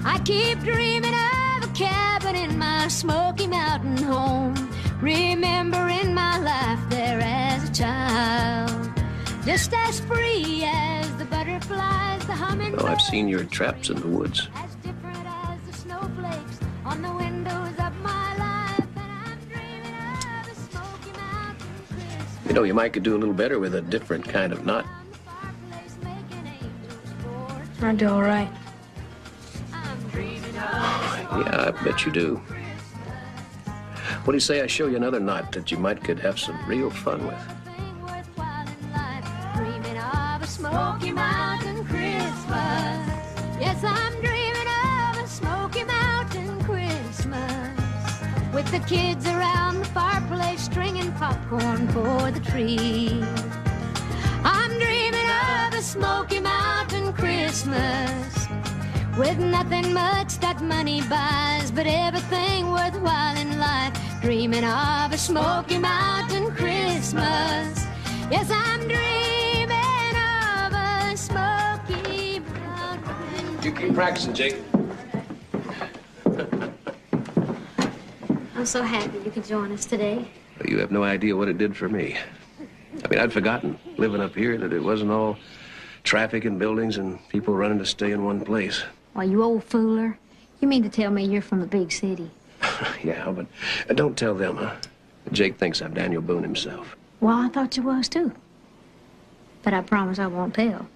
I keep dreaming of a cabin in my Smoky Mountain home, remembering my life there as a child, just as free as the butterflies, the humming. Well, I've seen your traps in the woods. As different as the snowflakes on the windows of my life, and I'm dreaming of a Smoky Mountain Christmas. You know, you might could do a little better with a different kind of knot. I do all right. Yeah, I bet you do. What do you say I show you another knot that you might could have some real fun with? Dreaming of a Smoky Mountain Christmas. Yes, I'm dreaming of a Smoky Mountain Christmas with the kids around the fireplace stringing popcorn for the tree. I'm dreaming of a Smoky Mountain Christmas with nothing much that money buys, but everything worthwhile in life. Dreaming of a Smoky Mountain Christmas. Yes, I'm dreaming of a Smoky Mountain You keep practicing, Jake. I'm so happy you could join us today. You have no idea what it did for me. I mean, I'd forgotten, living up here, that it wasn't all traffic and buildings and people running to stay in one place. Why, you old fooler. You mean to tell me you're from the big city? Yeah, but don't tell them, huh? Jake thinks I'm Daniel Boone himself. Well, I thought you was, too. But I promise I won't tell.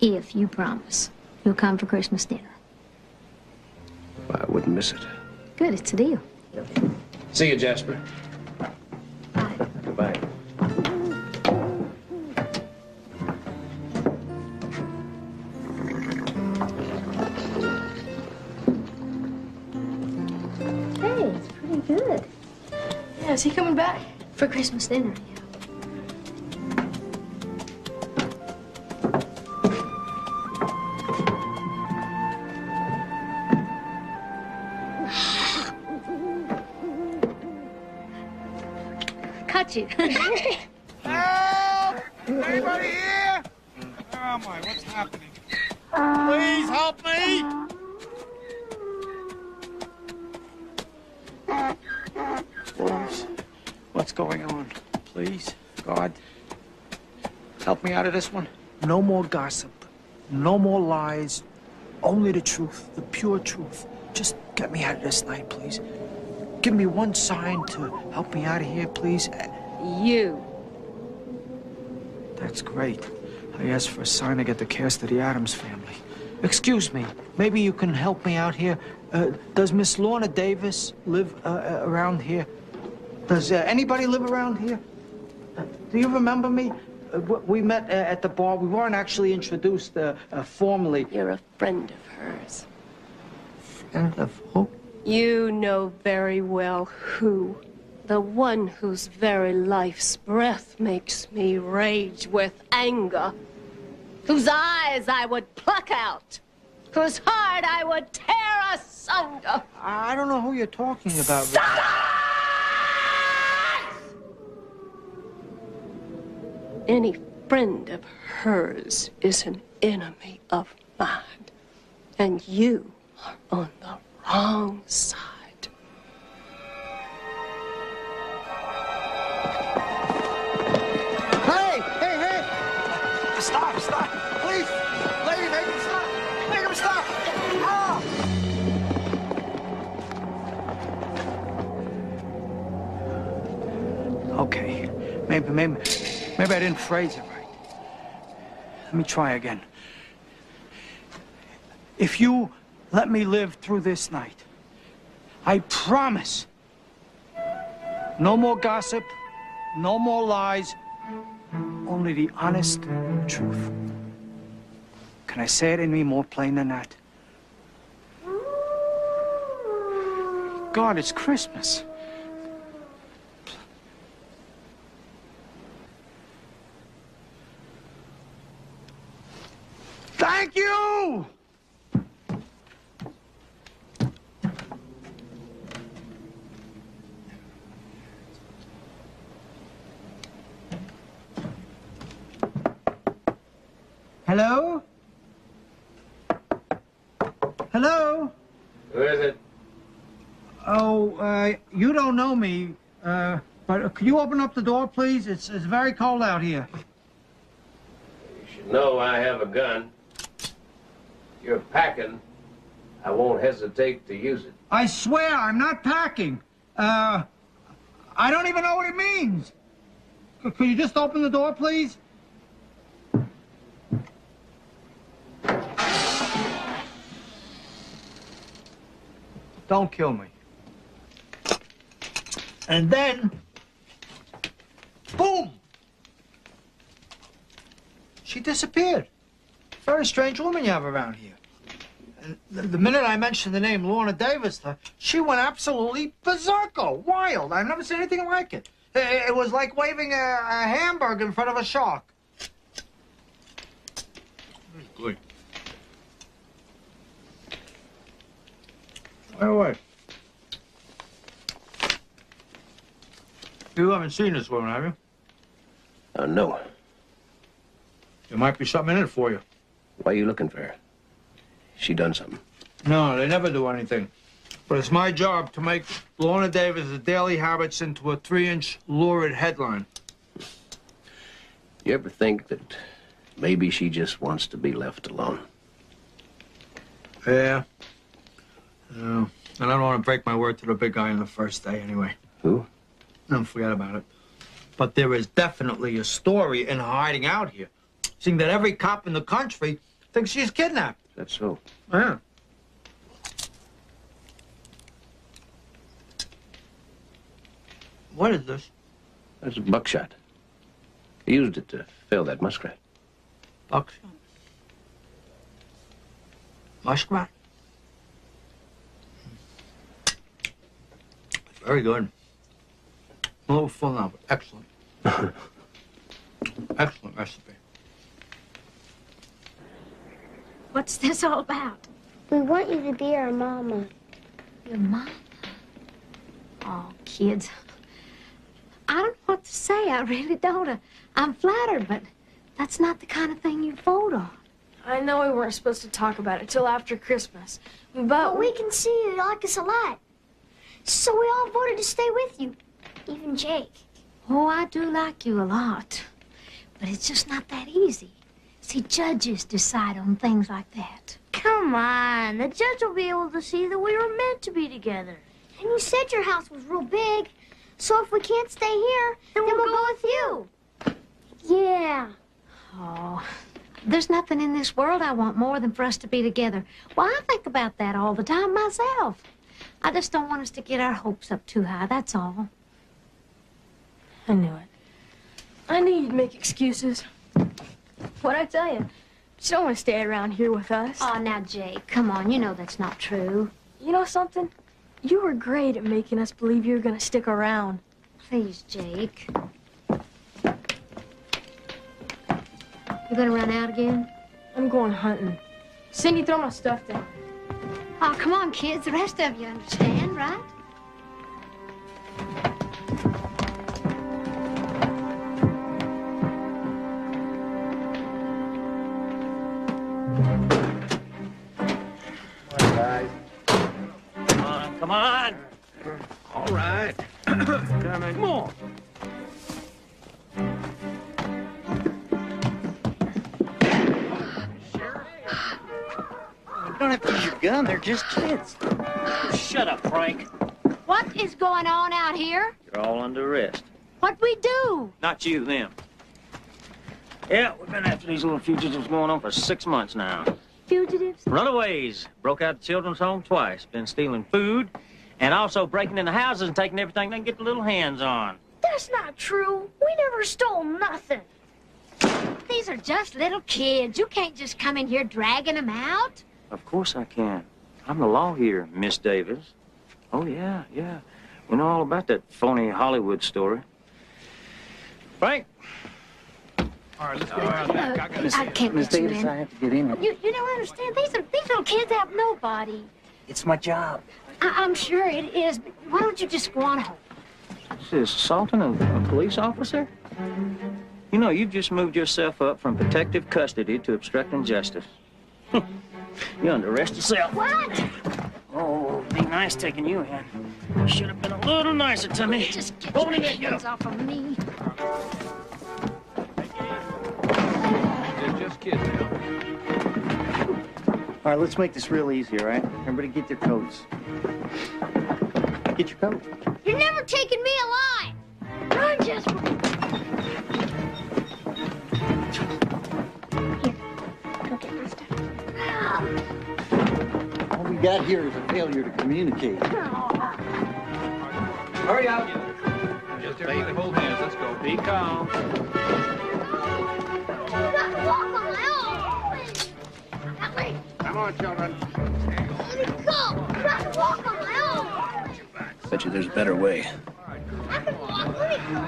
If you promise you'll come for Christmas dinner. Well, I wouldn't miss it. Good, it's a deal. See you, Jasper. Bye. Goodbye. Hey, it's pretty good. Yeah, is he coming back? For Christmas dinner, yeah. Cut you. Help! Anybody here? Where am I? What's happening? Please help me! Wolves, what's going on? Please, God, help me out of this one. No more gossip. No more lies. Only the truth, the pure truth. Just get me out of this night, please. Give me one sign to help me out of here, please. You. That's great. I asked for a sign to get the cast of the Addams Family. Excuse me, maybe you can help me out here. Does Miss Lorna Davis live around here? Does anybody live around here? Do you remember me? We met at the bar. We weren't actually introduced formally. You're a friend of hers. Friend of who? You know very well who. The one whose very life's breath makes me rage with anger. Whose eyes I would pluck out. Whose heart I would tear asunder. I don't know who you're talking about. Any friend of hers is an enemy of mine. And you are on the wrong side. Hey! Stop! Please! Lady, make him stop! Make him stop! Ah! Okay. Maybe I didn't phrase it right. Let me try again. If you let me live through this night, I promise, no more gossip, no more lies, only the honest truth. Can I say it any more plain than that? God, it's Christmas. Thank you! Hello? Hello? Who is it? Oh, you don't know me, but could you open up the door, please? It's very cold out here. You should know I have a gun. You're packing. I won't hesitate to use it. I swear I'm not packing. I don't even know what it means. Could you just open the door, please? Don't kill me. And then, boom! She disappeared. Very strange woman you have around here. And the minute I mentioned the name Lorna Davis, she went absolutely berserko, wild. I've never seen anything like it. It was like waving a hamburger in front of a shark. Good. Wait. You haven't seen this woman, have you? No. There might be something in it for you. Why are you looking for her? she done something? No, they never do anything. But it's my job to make Lorna Davis' daily habits into a 3-inch lurid headline. You ever think that maybe she just wants to be left alone? Yeah. And I don't want to break my word to the big guy on the first day anyway. Who? No, forget about it. But there is definitely a story in her hiding out here, seeing that every cop in the country thinks she's kidnapped. That's so. Yeah. What is this? That's buckshot. He used it to fill that muskrat. Buckshot? Muskrat? Very good. A little full now, but excellent. Excellent recipe. What's this all about? We want you to be our mama. Your mama? Oh, kids. I don't know what to say. I really don't. I'm flattered, but that's not the kind of thing you vote on. I know we weren't supposed to talk about it till after Christmas, but we can see you like us a lot. So we all voted to stay with you. Even Jake. Oh, I do like you a lot. But it's just not that easy. See, judges decide on things like that. Come on. The judge will be able to see that we were meant to be together. And you said your house was real big. So if we can't stay here, then we'll go with you. Yeah. Oh, there's nothing in this world I want more than for us to be together. Well, I think about that all the time myself. I just don't want us to get our hopes up too high, that's all. I knew it. I knew you'd make excuses. What'd I tell you? You don't want to stay around here with us. Oh, now, Jake, come on. You know that's not true. You know something? You were great at making us believe you were going to stick around. Please, Jake. You gonna run out again? I'm going hunting. Cindy, throw my stuff down. Oh, come on, kids. The rest of you understand, right? Come on. All right. Come on. You don't have to use your gun. They're just kids. Shut up, Frank. What is going on out here? You're all under arrest. What'd we do? Not you, them. Yeah, we've been after these little fugitives going on for 6 months now. Fugitives? Runaways. Broke out the children's home twice. Been stealing food and also breaking into houses and taking everything they can get their little hands on. That's not true. We never stole nothing. These are just little kids. You can't just come in here dragging them out. Of course I can. I'm the law here, Miss Davis. Oh, yeah. We know all about that phony Hollywood story. Frank? All right, let's go around back. I can't Miss let you Davis, in. I have to get in. You don't understand. These little kids have nobody. It's my job. I'm sure it is, but why don't you just go on home? This is assaulting a police officer? You know, you've just moved yourself up from protective custody to obstructing justice. You're under arrest yourself. What? Oh, be nice taking you in. You should have been a little nicer to me. Just get your hands off of me. They're just kids now. All right, let's make this real easy, all right? Everybody get their coats. Get your coat. You're never taking me alive. Run, Jasper. Here, go get my stuff. All we got here is a failure to communicate. Hurry up. Just everybody hold hands. Let's go. Be calm. Walk on my own. Come on, children. Let me go. I can walk on my own. Bet you there's a better way. I can walk. Let me go.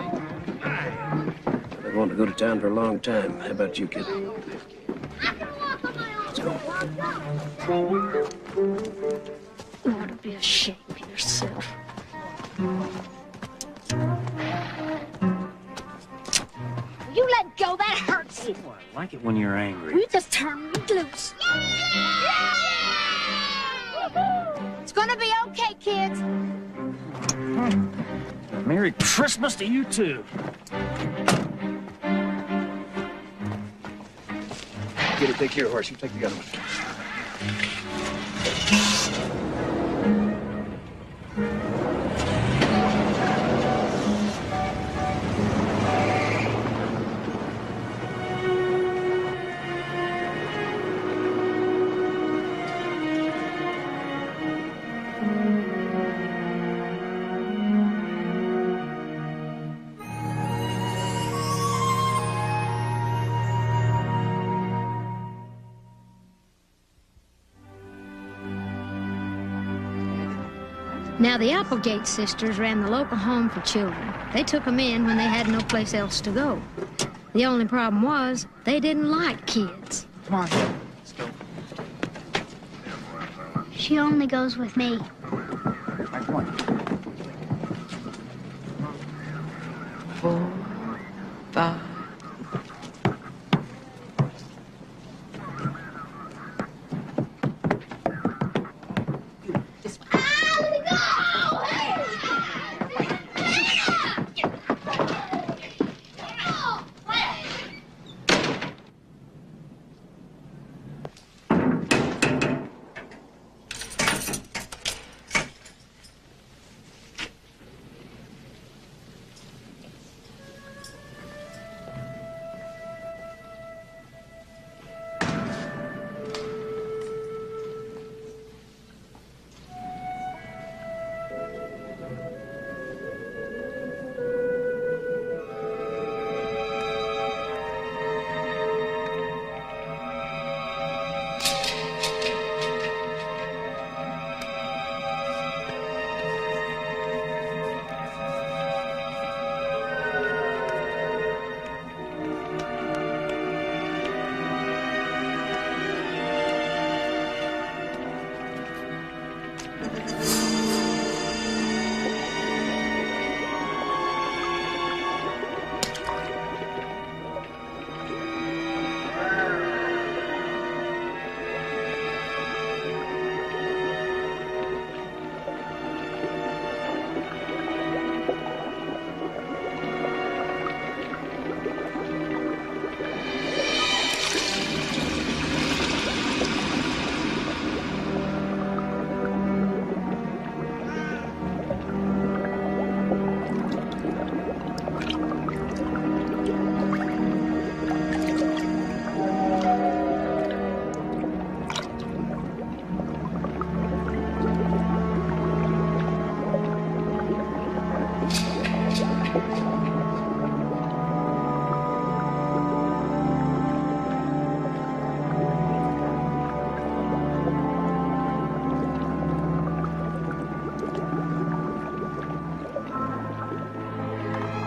I've wanted to go to town for a long time. How about you, kid? I can walk on my own. Let's go. You ought to be ashamed of yourself. You let go. That hurts. I like it when you're angry. You just turn me loose. Yeah! Merry Christmas to you, too. Get it, take care of horse. You take the other one. Now, the Applegate sisters ran the local home for children. They took them in when they had no place else to go. The only problem was they didn't like kids. Come on, let's go. She only goes with me. Right, come on. 4, 5.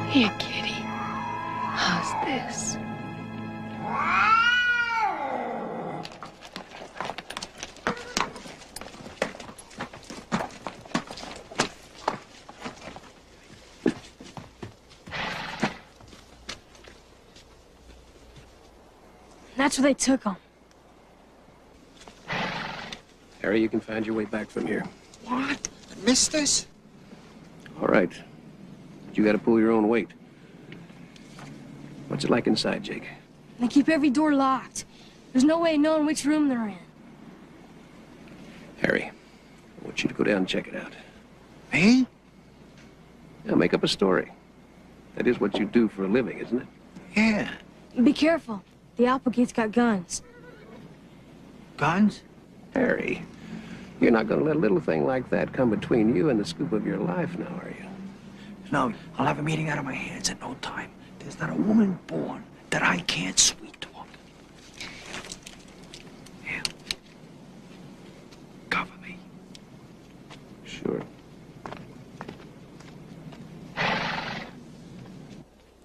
Here, kitty. How's this? That's where they took him. Harry, you can find your way back from here. What? Missed this? All right. But you got to pull your own weight. What's it like inside, Jake? They keep every door locked. There's no way of knowing which room they're in. Harry, I want you to go down and check it out. Me? Yeah, make up a story. That is what you do for a living, isn't it? Yeah. Be careful. The Applegate's got guns. Guns? Harry, you're not going to let a little thing like that come between you and the scoop of your life now, are you? No, I'll have a meeting out of my hands in no time. There's not a woman born that I can't sweet talk. Yeah. Cover me. Sure.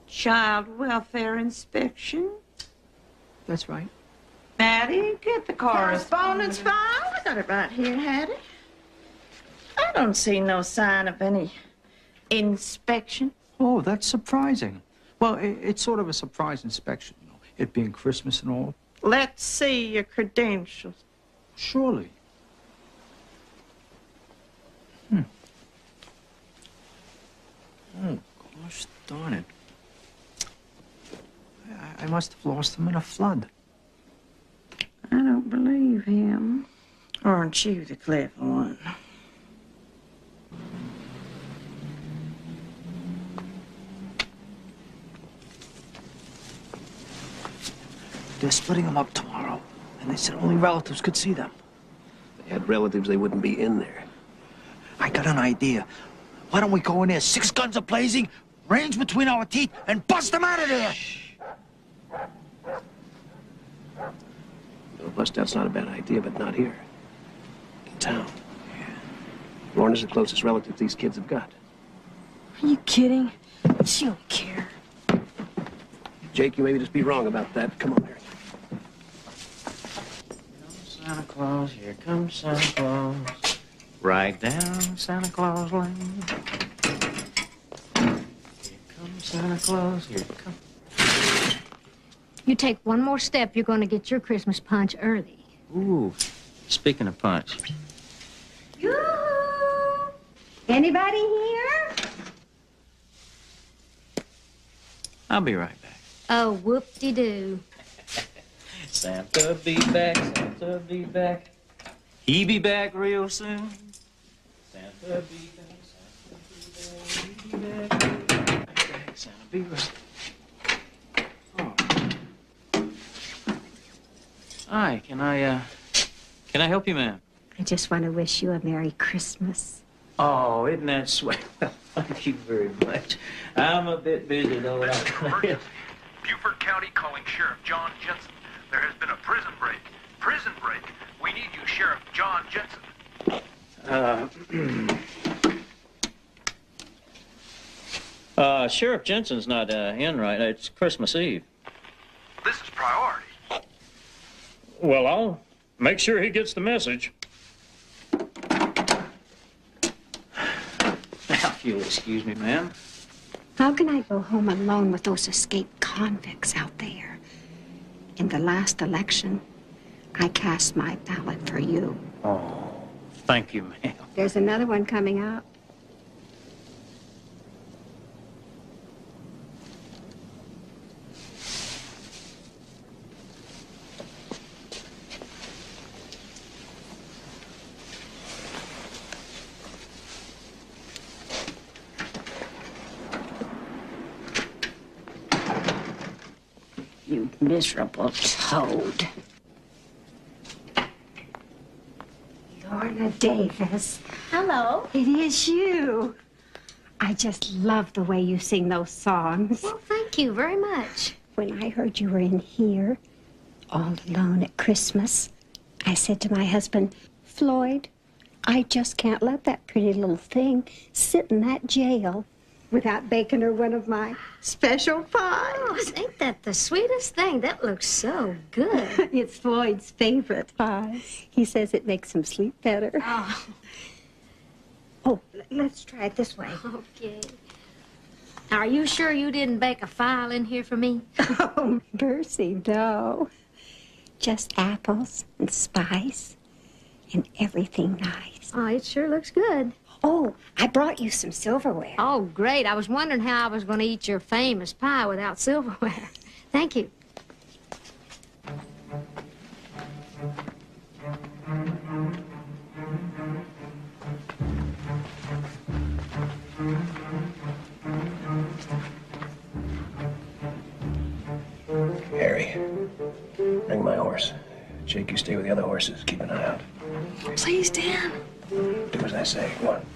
Child welfare inspection. That's right. Maddie, get the correspondence file. I got it right here, Hattie. I don't see no sign of any inspection. Oh, that's surprising. Well, it's sort of a surprise inspection, you know, it being Christmas and all. Let's see your credentials. Surely. Oh, gosh darn it. I must have lost him in a flood. I don't believe him. Aren't you the clever one? They're splitting them up tomorrow, and they said only relatives could see them. If they had relatives, they wouldn't be in there. I got an idea. Why don't we go in there, 6 guns a-blazing, range between our teeth, and bust them out of there? Well, bust out's not a bad idea, but not here. In town. Lorna's the closest relative these kids have got. Are you kidding? She don't care. Jake, you may just be wrong about that. Come on, Mary. Santa Claus, here comes Santa Claus. Right down Santa Claus Lane. Here comes Santa Claus, here comes... You take one more step, you're going to get your Christmas punch early. Ooh, speaking of punch. Yoo-hoo! Anybody here? I'll be right back. Oh, whoop-de-doo. Santa be back, Santa be back. He be back real soon. Santa be back, Santa be back. He be back, Santa be back. Oh. Hi, can I help you, ma'am? I just want to wish you a Merry Christmas. Oh, isn't that sweet? Well, thank you very much. I'm a bit busy, though. Beaufort County calling Sheriff John Jensen. There has been a prison break. Prison break. We need you, Sheriff John Jensen. Sheriff Jensen's not in right now. It's Christmas Eve. This is priority. Well, I'll make sure he gets the message. Now, if you'll excuse me, ma'am. How can I go home alone with those escaped convicts out there? In the last election, I cast my ballot for you. Oh, thank you, ma'am. There's another one coming up. You miserable toad. Lorna Davis. Hello. It is you. I just love the way you sing those songs. Well, thank you very much. When I heard you were in here, all alone at Christmas, I said to my husband, Floyd, I just can't let that pretty little thing sit in that jail without baking her one of my special pies. Oh, ain't that the sweetest thing? That looks so good. It's Floyd's favorite pie. He says it makes him sleep better. Oh. Oh, let's try it this way. Okay. Now, are you sure you didn't bake a file in here for me? Oh, mercy, no. Just apples and spice and everything nice. Oh, it sure looks good. Oh, I brought you some silverware. Oh, great. I was wondering how I was going to eat your famous pie without silverware. Thank you. Harry, bring my horse. Jake, you stay with the other horses. Keep an eye out. Please, Dan. Do as I say. Go on.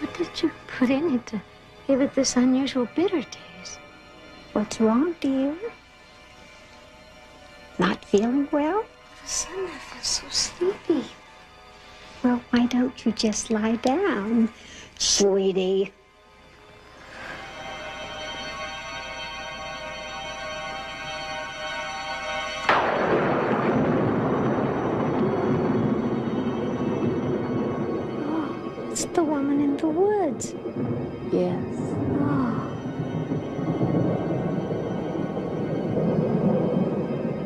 What did you put in it to give it this unusual bitter taste? What's wrong, dear? Not feeling well? Son, I feel so sleepy. Well, why don't you just lie down, sweetie? Oh, it's the woman in the woods. Yes. Oh.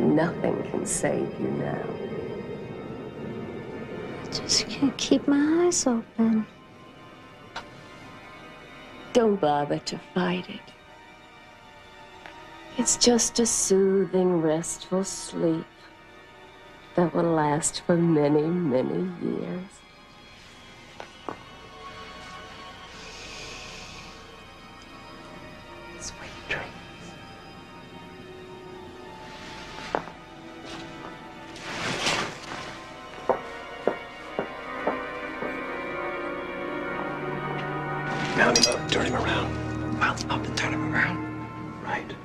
Nothing can save you now. I just can't keep my eyes open. Don't bother to fight it. It's just a soothing, restful sleep that will last for many, many years. Sweet dreams. Mount him up, turn him around. Mount up and turn him around. Right.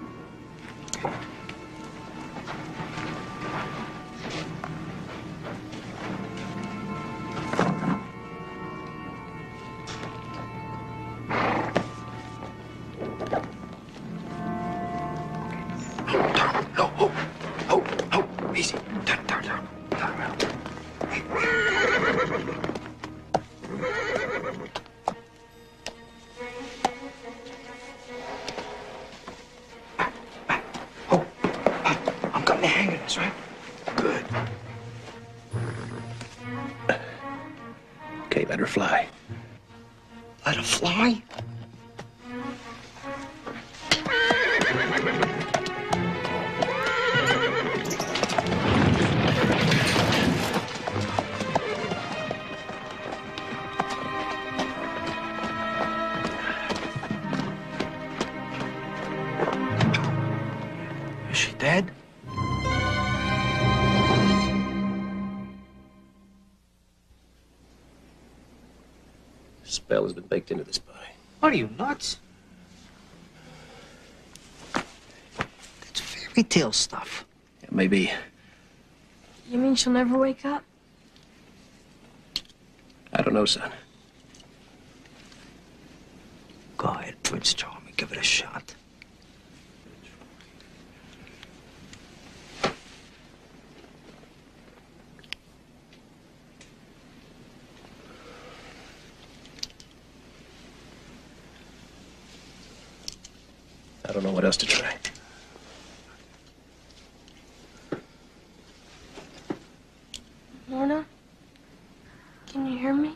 Easy. Turn around. I'm cutting the hang of this, right? Good. Okay, let her fly. Let her fly? Is she dead? Spell has been baked into this pie. What are you, nuts? That's fairy tale stuff. Yeah, maybe. You mean she'll never wake up? I don't know, son. Go ahead, Prince Charming. Give it a shot. I don't know what else to try. Lorna? Can you hear me?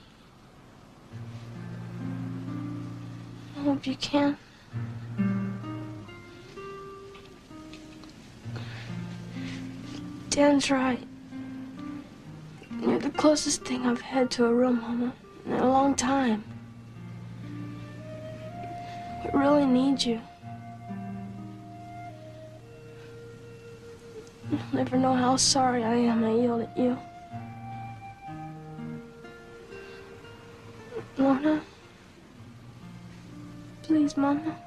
I hope you can. Dan's right. You're the closest thing I've had to a real mama in a long time. We really need you. You'll never know how sorry I am I yelled at you. Lorna? Please, Mama.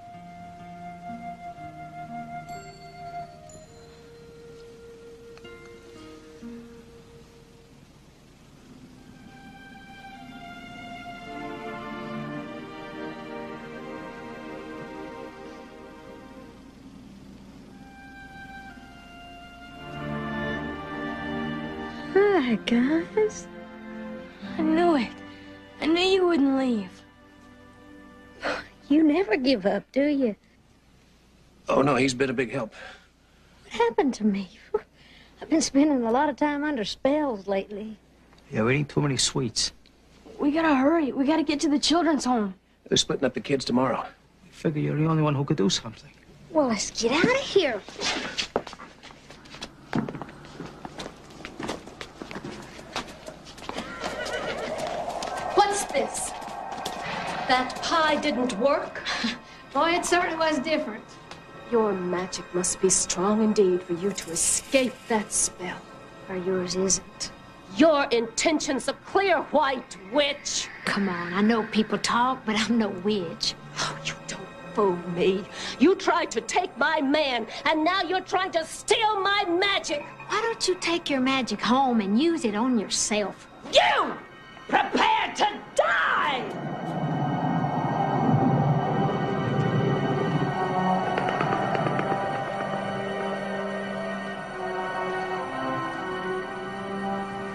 Hi, guys. I knew it. I knew you wouldn't leave. You never give up, do you? Oh, no, he's been a big help. What happened to me? I've been spending a lot of time under spells lately. Yeah, we eating too many sweets. We gotta hurry. We gotta get to the children's home. They're splitting up the kids tomorrow. We figure you're the only one who could do something. Well, let's get out of here. What's this? That pie didn't work? Boy, it certainly was different. Your magic must be strong indeed for you to escape that spell. Or yours isn't. Your intentions are clear, white witch. Come on, I know people talk, but I'm no witch. Oh, you don't fool me. You tried to take my man, and now you're trying to steal my magic. Why don't you take your magic home and use it on yourself? You! Prepare to die!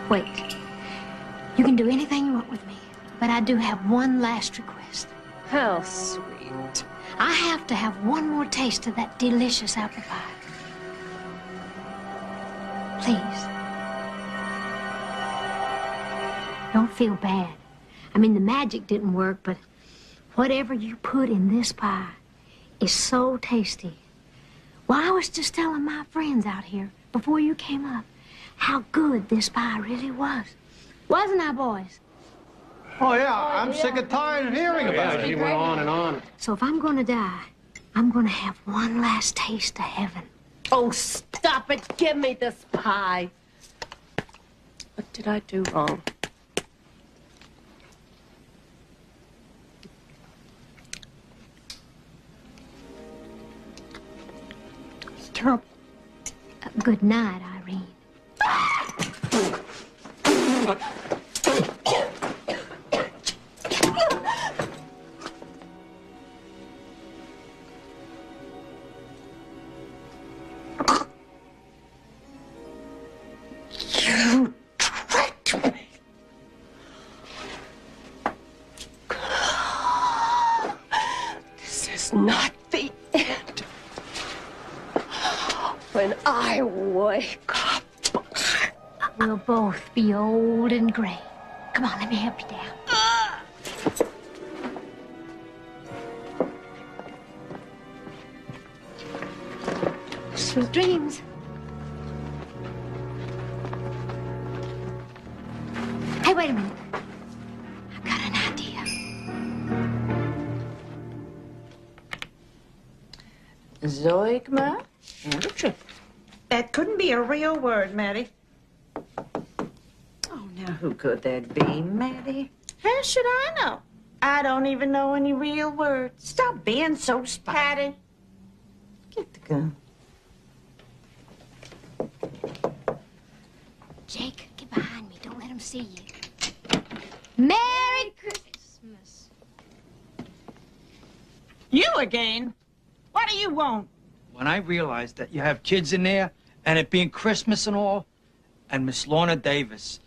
Wait. You can do anything you want with me, but I do have one last request. How sweet. I have to have one more taste of that delicious apple pie. Please. Don't feel bad. I mean, the magic didn't work, but whatever you put in this pie is so tasty. Well, I was just telling my friends out here before you came up how good this pie really was. Wasn't I, boys? Oh, yeah, I'm sick and tired of hearing about it. She went on and on. So if I'm gonna die, I'm gonna have one last taste of heaven. Oh, stop it. Give me this pie. What did I do wrong? It's terrible. Good night, Irene. You tricked me. This is not the end. When I wake up, we'll both be old and gray. Come on, let me help you down. Sweet dreams. Hey, wait a minute. I've got an idea. Zoigma? That couldn't be a real word, Maddie. Oh, now who could that be, Maddie? How should I know? I don't even know any real words. Stop being so spotty. Get the gun. Jake, get behind me. Don't let him see you. Merry Christmas. You again? What do you want? When I realized that you have kids in there, and it being Christmas and all, and Miss Lorna Davis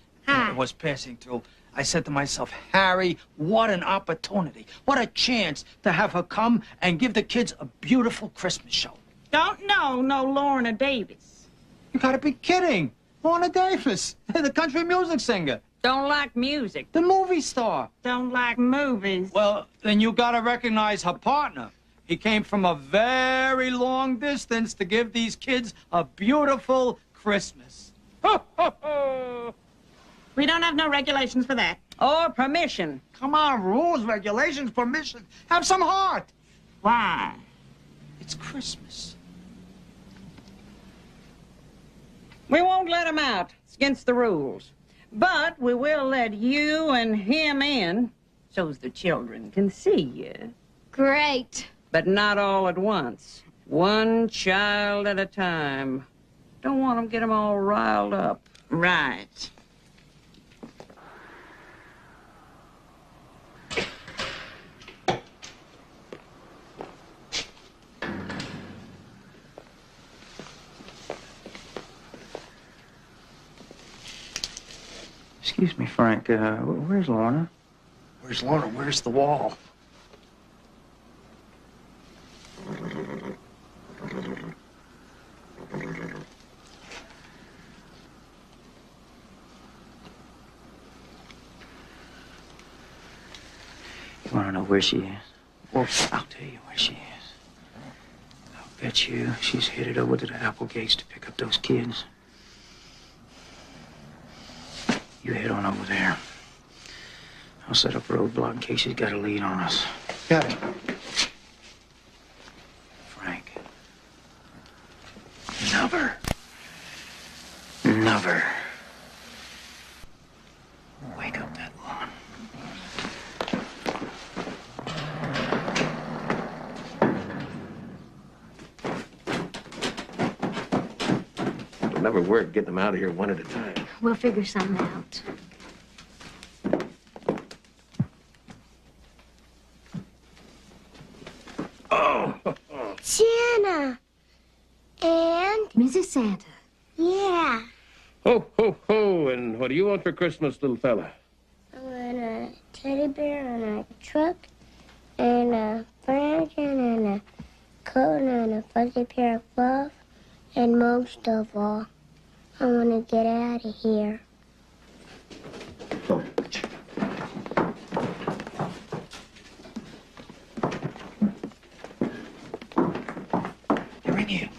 was passing through, I said to myself, Harry, what an opportunity. What a chance to have her come and give the kids a beautiful Christmas show. Don't know no Lorna Davis. You gotta be kidding. Lorna Davis, the country music singer. Don't like music. The movie star. Don't like movies. Well, then you gotta recognize her partner. He came from a very long distance to give these kids a beautiful Christmas. Ho, ho, ho. We don't have no regulations for that. Or permission. Come on, rules, regulations, permission. Have some heart. Why? It's Christmas. We won't let him out. It's against the rules. But we will let you and him in so's the children can see you. Great. But not all at once. One child at a time. Don't want them to get them all riled up. Right. Excuse me, Frank. Where's Lorna? Where's Lorna? Where's the wall? You want to know where she is? Well, I'll tell you where she is. I'll bet you she's headed over to the Applegates to pick up those kids. You head on over there. I'll set up a roadblock in case she's got a lead on us. Got it. Frank. Never. Never. clever work getting them out of here one at a time. We'll figure something out. Oh! Santa. And? Mrs. Santa. Yeah. Ho, ho, ho. And what do you want for Christmas, little fella? I want a teddy bear and a truck and a franken and a coat and a fuzzy pair of gloves. And most of all, I want to get out of here. They're in here.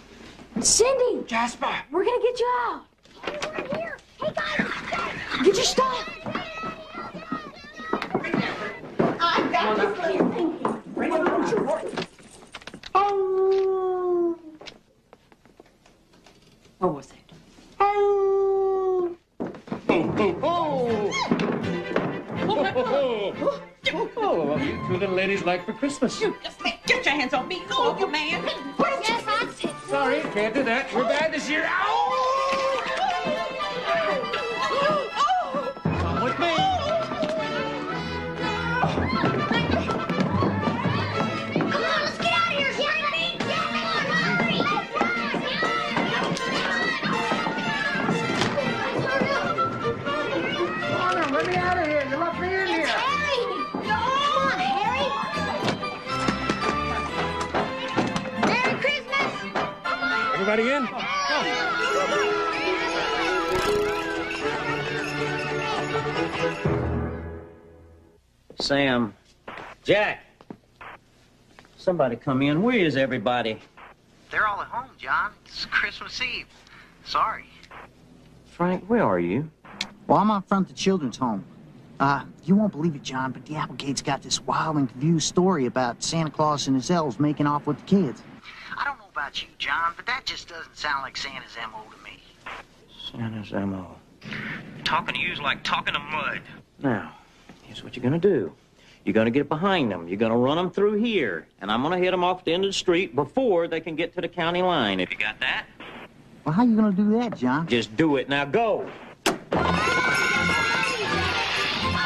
Cindy! Jasper! We're gonna get you out. We're here. Hey, guys. Get your stuff. I got this little thing. Bring it on. Oh. What was it? Oh. Oh, you two little ladies like for Christmas. You just get your hands on me. Go, you man. Yes, I said. Sorry, can't do that. We're bad this year. Come with me. Come on, let's get out of here, Sammy. Come on, hurry. Let me out of here. You left me in here. It's Harry. Come on, Harry. Merry Christmas. Everybody in? Sam. Jack. Somebody come in. Where is everybody? They're all at home, John. It's Christmas Eve. Sorry. Frank, where are you? Well, I'm out front of the children's home. You won't believe it, John, but the Applegate's got this wild and confused story about Santa Claus and his elves making off with the kids. I don't know about you, John, but that just doesn't sound like Santa's M.O. to me. Santa's M.O. Talking to you's like talking to mud. Now, here's what you're gonna do. You're gonna get behind them. You're gonna run them through here. And I'm gonna hit them off at the end of the street before they can get to the county line. If you got that? Well, how you gonna do that, John? Just do it. Now go. Be careful. Come on,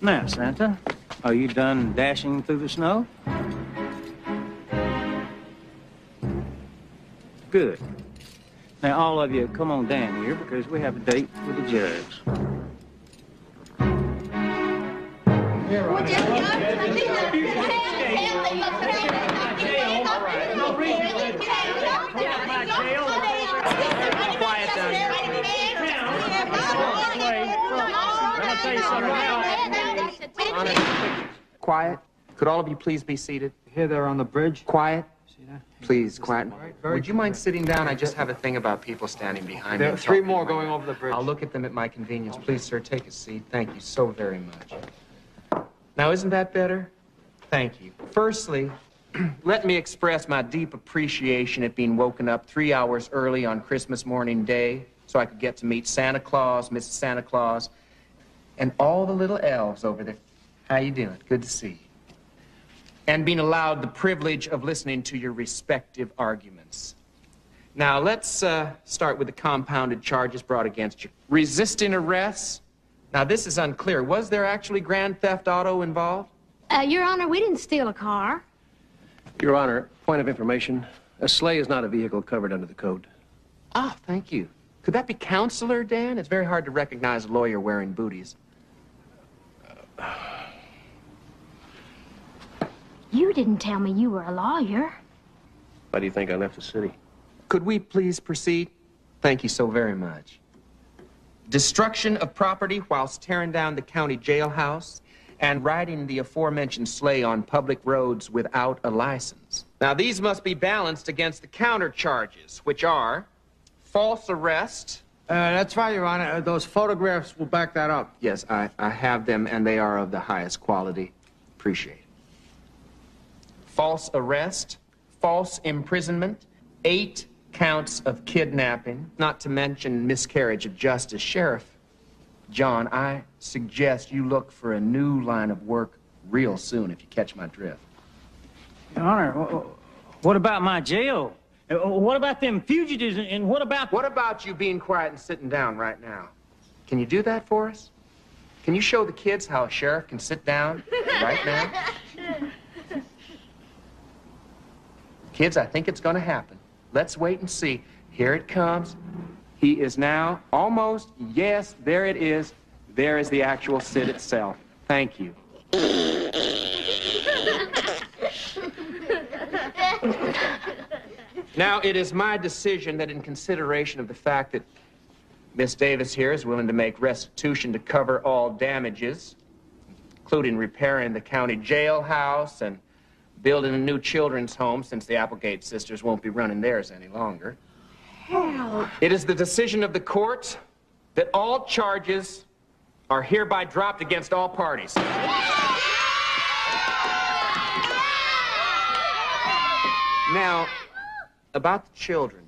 Now, Santa, are you done dashing through the snow? Good. Now, all of you, come on down here because we have a date with the judge. Quiet down here. Let me tell you something now. Quiet. Could all of you please be seated? Here they're on the bridge. Quiet. See that? Please, quiet. Would you mind sitting down? I just have a thing about people standing behind me. There are three more going over the bridge. I'll look at them at my convenience. Please, sir, take a seat. Thank you so very much. Now, isn't that better? Thank you. Firstly, let me express my deep appreciation at being woken up 3 hours early on Christmas morning day so I could get to meet Santa Claus, Mrs. Santa Claus, and all the little elves over there. How you doing? Good to see you. And being allowed the privilege of listening to your respective arguments. Now, let's start with the compounded charges brought against you. Resisting arrest. Now, this is unclear. Was there actually grand theft auto involved? Your Honor, we didn't steal a car. Your Honor, point of information. A sleigh is not a vehicle covered under the code. Ah, thank you. Could that be Counselor Dan? It's very hard to recognize a lawyer wearing booties. You didn't tell me you were a lawyer. Why do you think I left the city? Could we please proceed? Thank you so very much. Destruction of property whilst tearing down the county jailhouse and riding the aforementioned sleigh on public roads without a license. Now, these must be balanced against the counter charges, which are false arrest, That's right, Your Honor. Those photographs will back that up. Yes, I have them, and they are of the highest quality. Appreciate it. False arrest, false imprisonment, 8 counts of kidnapping, not to mention miscarriage of justice. Sheriff John, I suggest you look for a new line of work real soon, if you catch my drift. Your Honor, what about my jail? What about them fugitives, and what about... What about you being quiet and sitting down right now? Can you do that for us? Can you show the kids how a sheriff can sit down right now? Kids, I think it's going to happen. Let's wait and see. Here it comes. He is now almost, yes, there it is. There is the actual sit itself. Thank you. Now, it is my decision that in consideration of the fact that Miss Davis here is willing to make restitution to cover all damages, including repairing the county jailhouse and building a new children's home since the Applegate sisters won't be running theirs any longer. Hell. It is the decision of the court that all charges are hereby dropped against all parties. Now, about the children.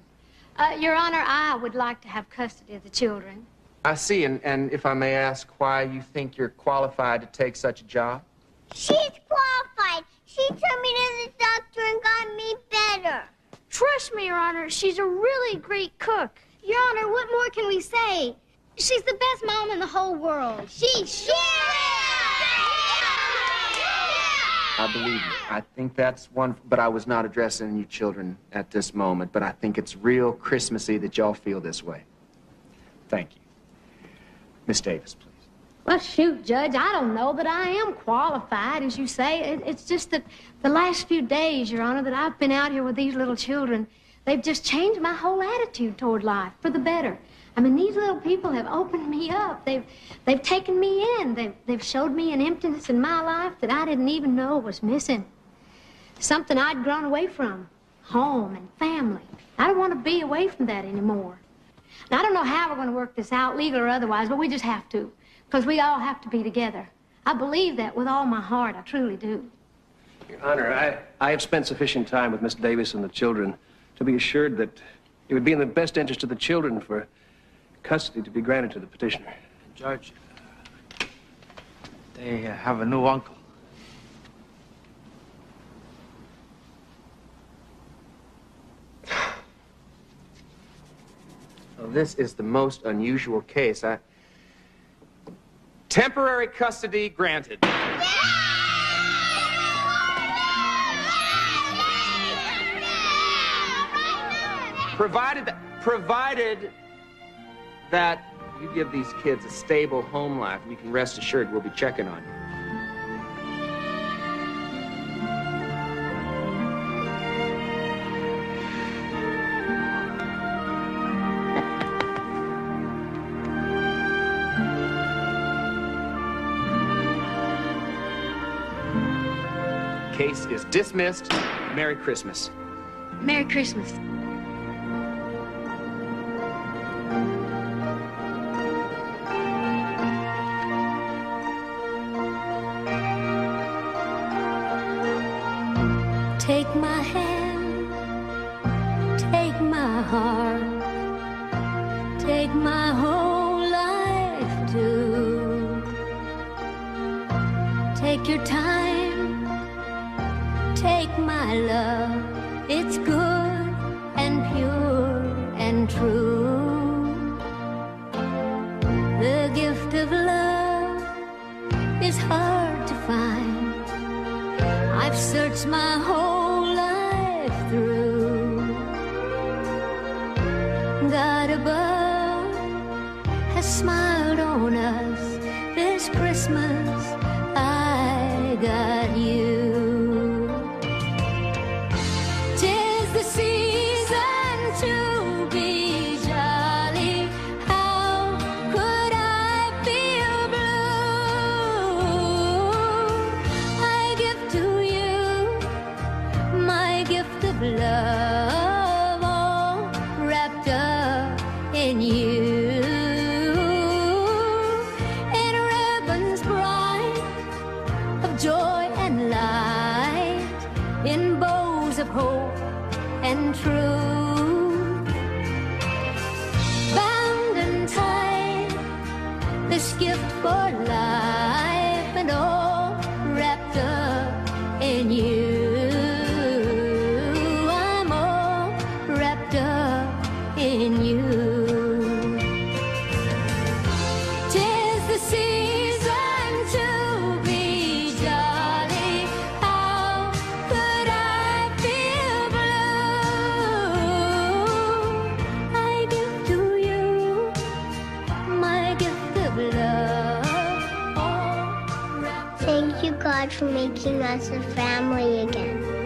Your Honor, I would like to have custody of the children. I see, and if I may ask why you think you're qualified to take such a job? She's qualified. She took me to the doctor and got me better. Trust me, Your Honor, she's a really great cook. Your Honor, what more can we say? She's the best mom in the whole world. She's I believe you. I think that's one, but I was not addressing you children at this moment, but I think it's real Christmassy that y'all feel this way. Thank you. Miss Davis, please. Well, shoot, Judge, I don't know that I am qualified, as you say. It's just that the last few days, Your Honor, that I've been out here with these little children, they've just changed my whole attitude toward life for the better. I mean, these little people have opened me up. They've taken me in. They've showed me an emptiness in my life that I didn't even know was missing. Something I'd grown away from. Home and family. I don't want to be away from that anymore. Now, I don't know how we're going to work this out, legal or otherwise, but we just have to. Because we all have to be together. I believe that with all my heart. I truly do. Your Honor, I have spent sufficient time with Miss Davis and the children to be assured that it would be in the best interest of the children for custody to be granted to the petitioner. Judge, they have a new uncle. Well, this is the most unusual case. Temporary custody granted. Provided that you give these kids a stable home life, and you can rest assured we'll be checking on you. Case is dismissed. Merry Christmas. Merry Christmas. Take my hand, take my heart, take my whole life too. Take your time, take my love, it's good and pure and true. The gift of love is hard to find. I've searched my whole life through. God above has smiled on us this Christmas. I got you. 'Tis the season to be jolly. How could I feel blue? I give to you my gift of love, all wrapped up in you. hope and truth. Bound and tied, this gift for life, and all wrapped up in you. I'm all wrapped up in you. Tis the season to be jolly. How could I feel blue? I give to you my gift of love. Thank you, God, for making us a family again.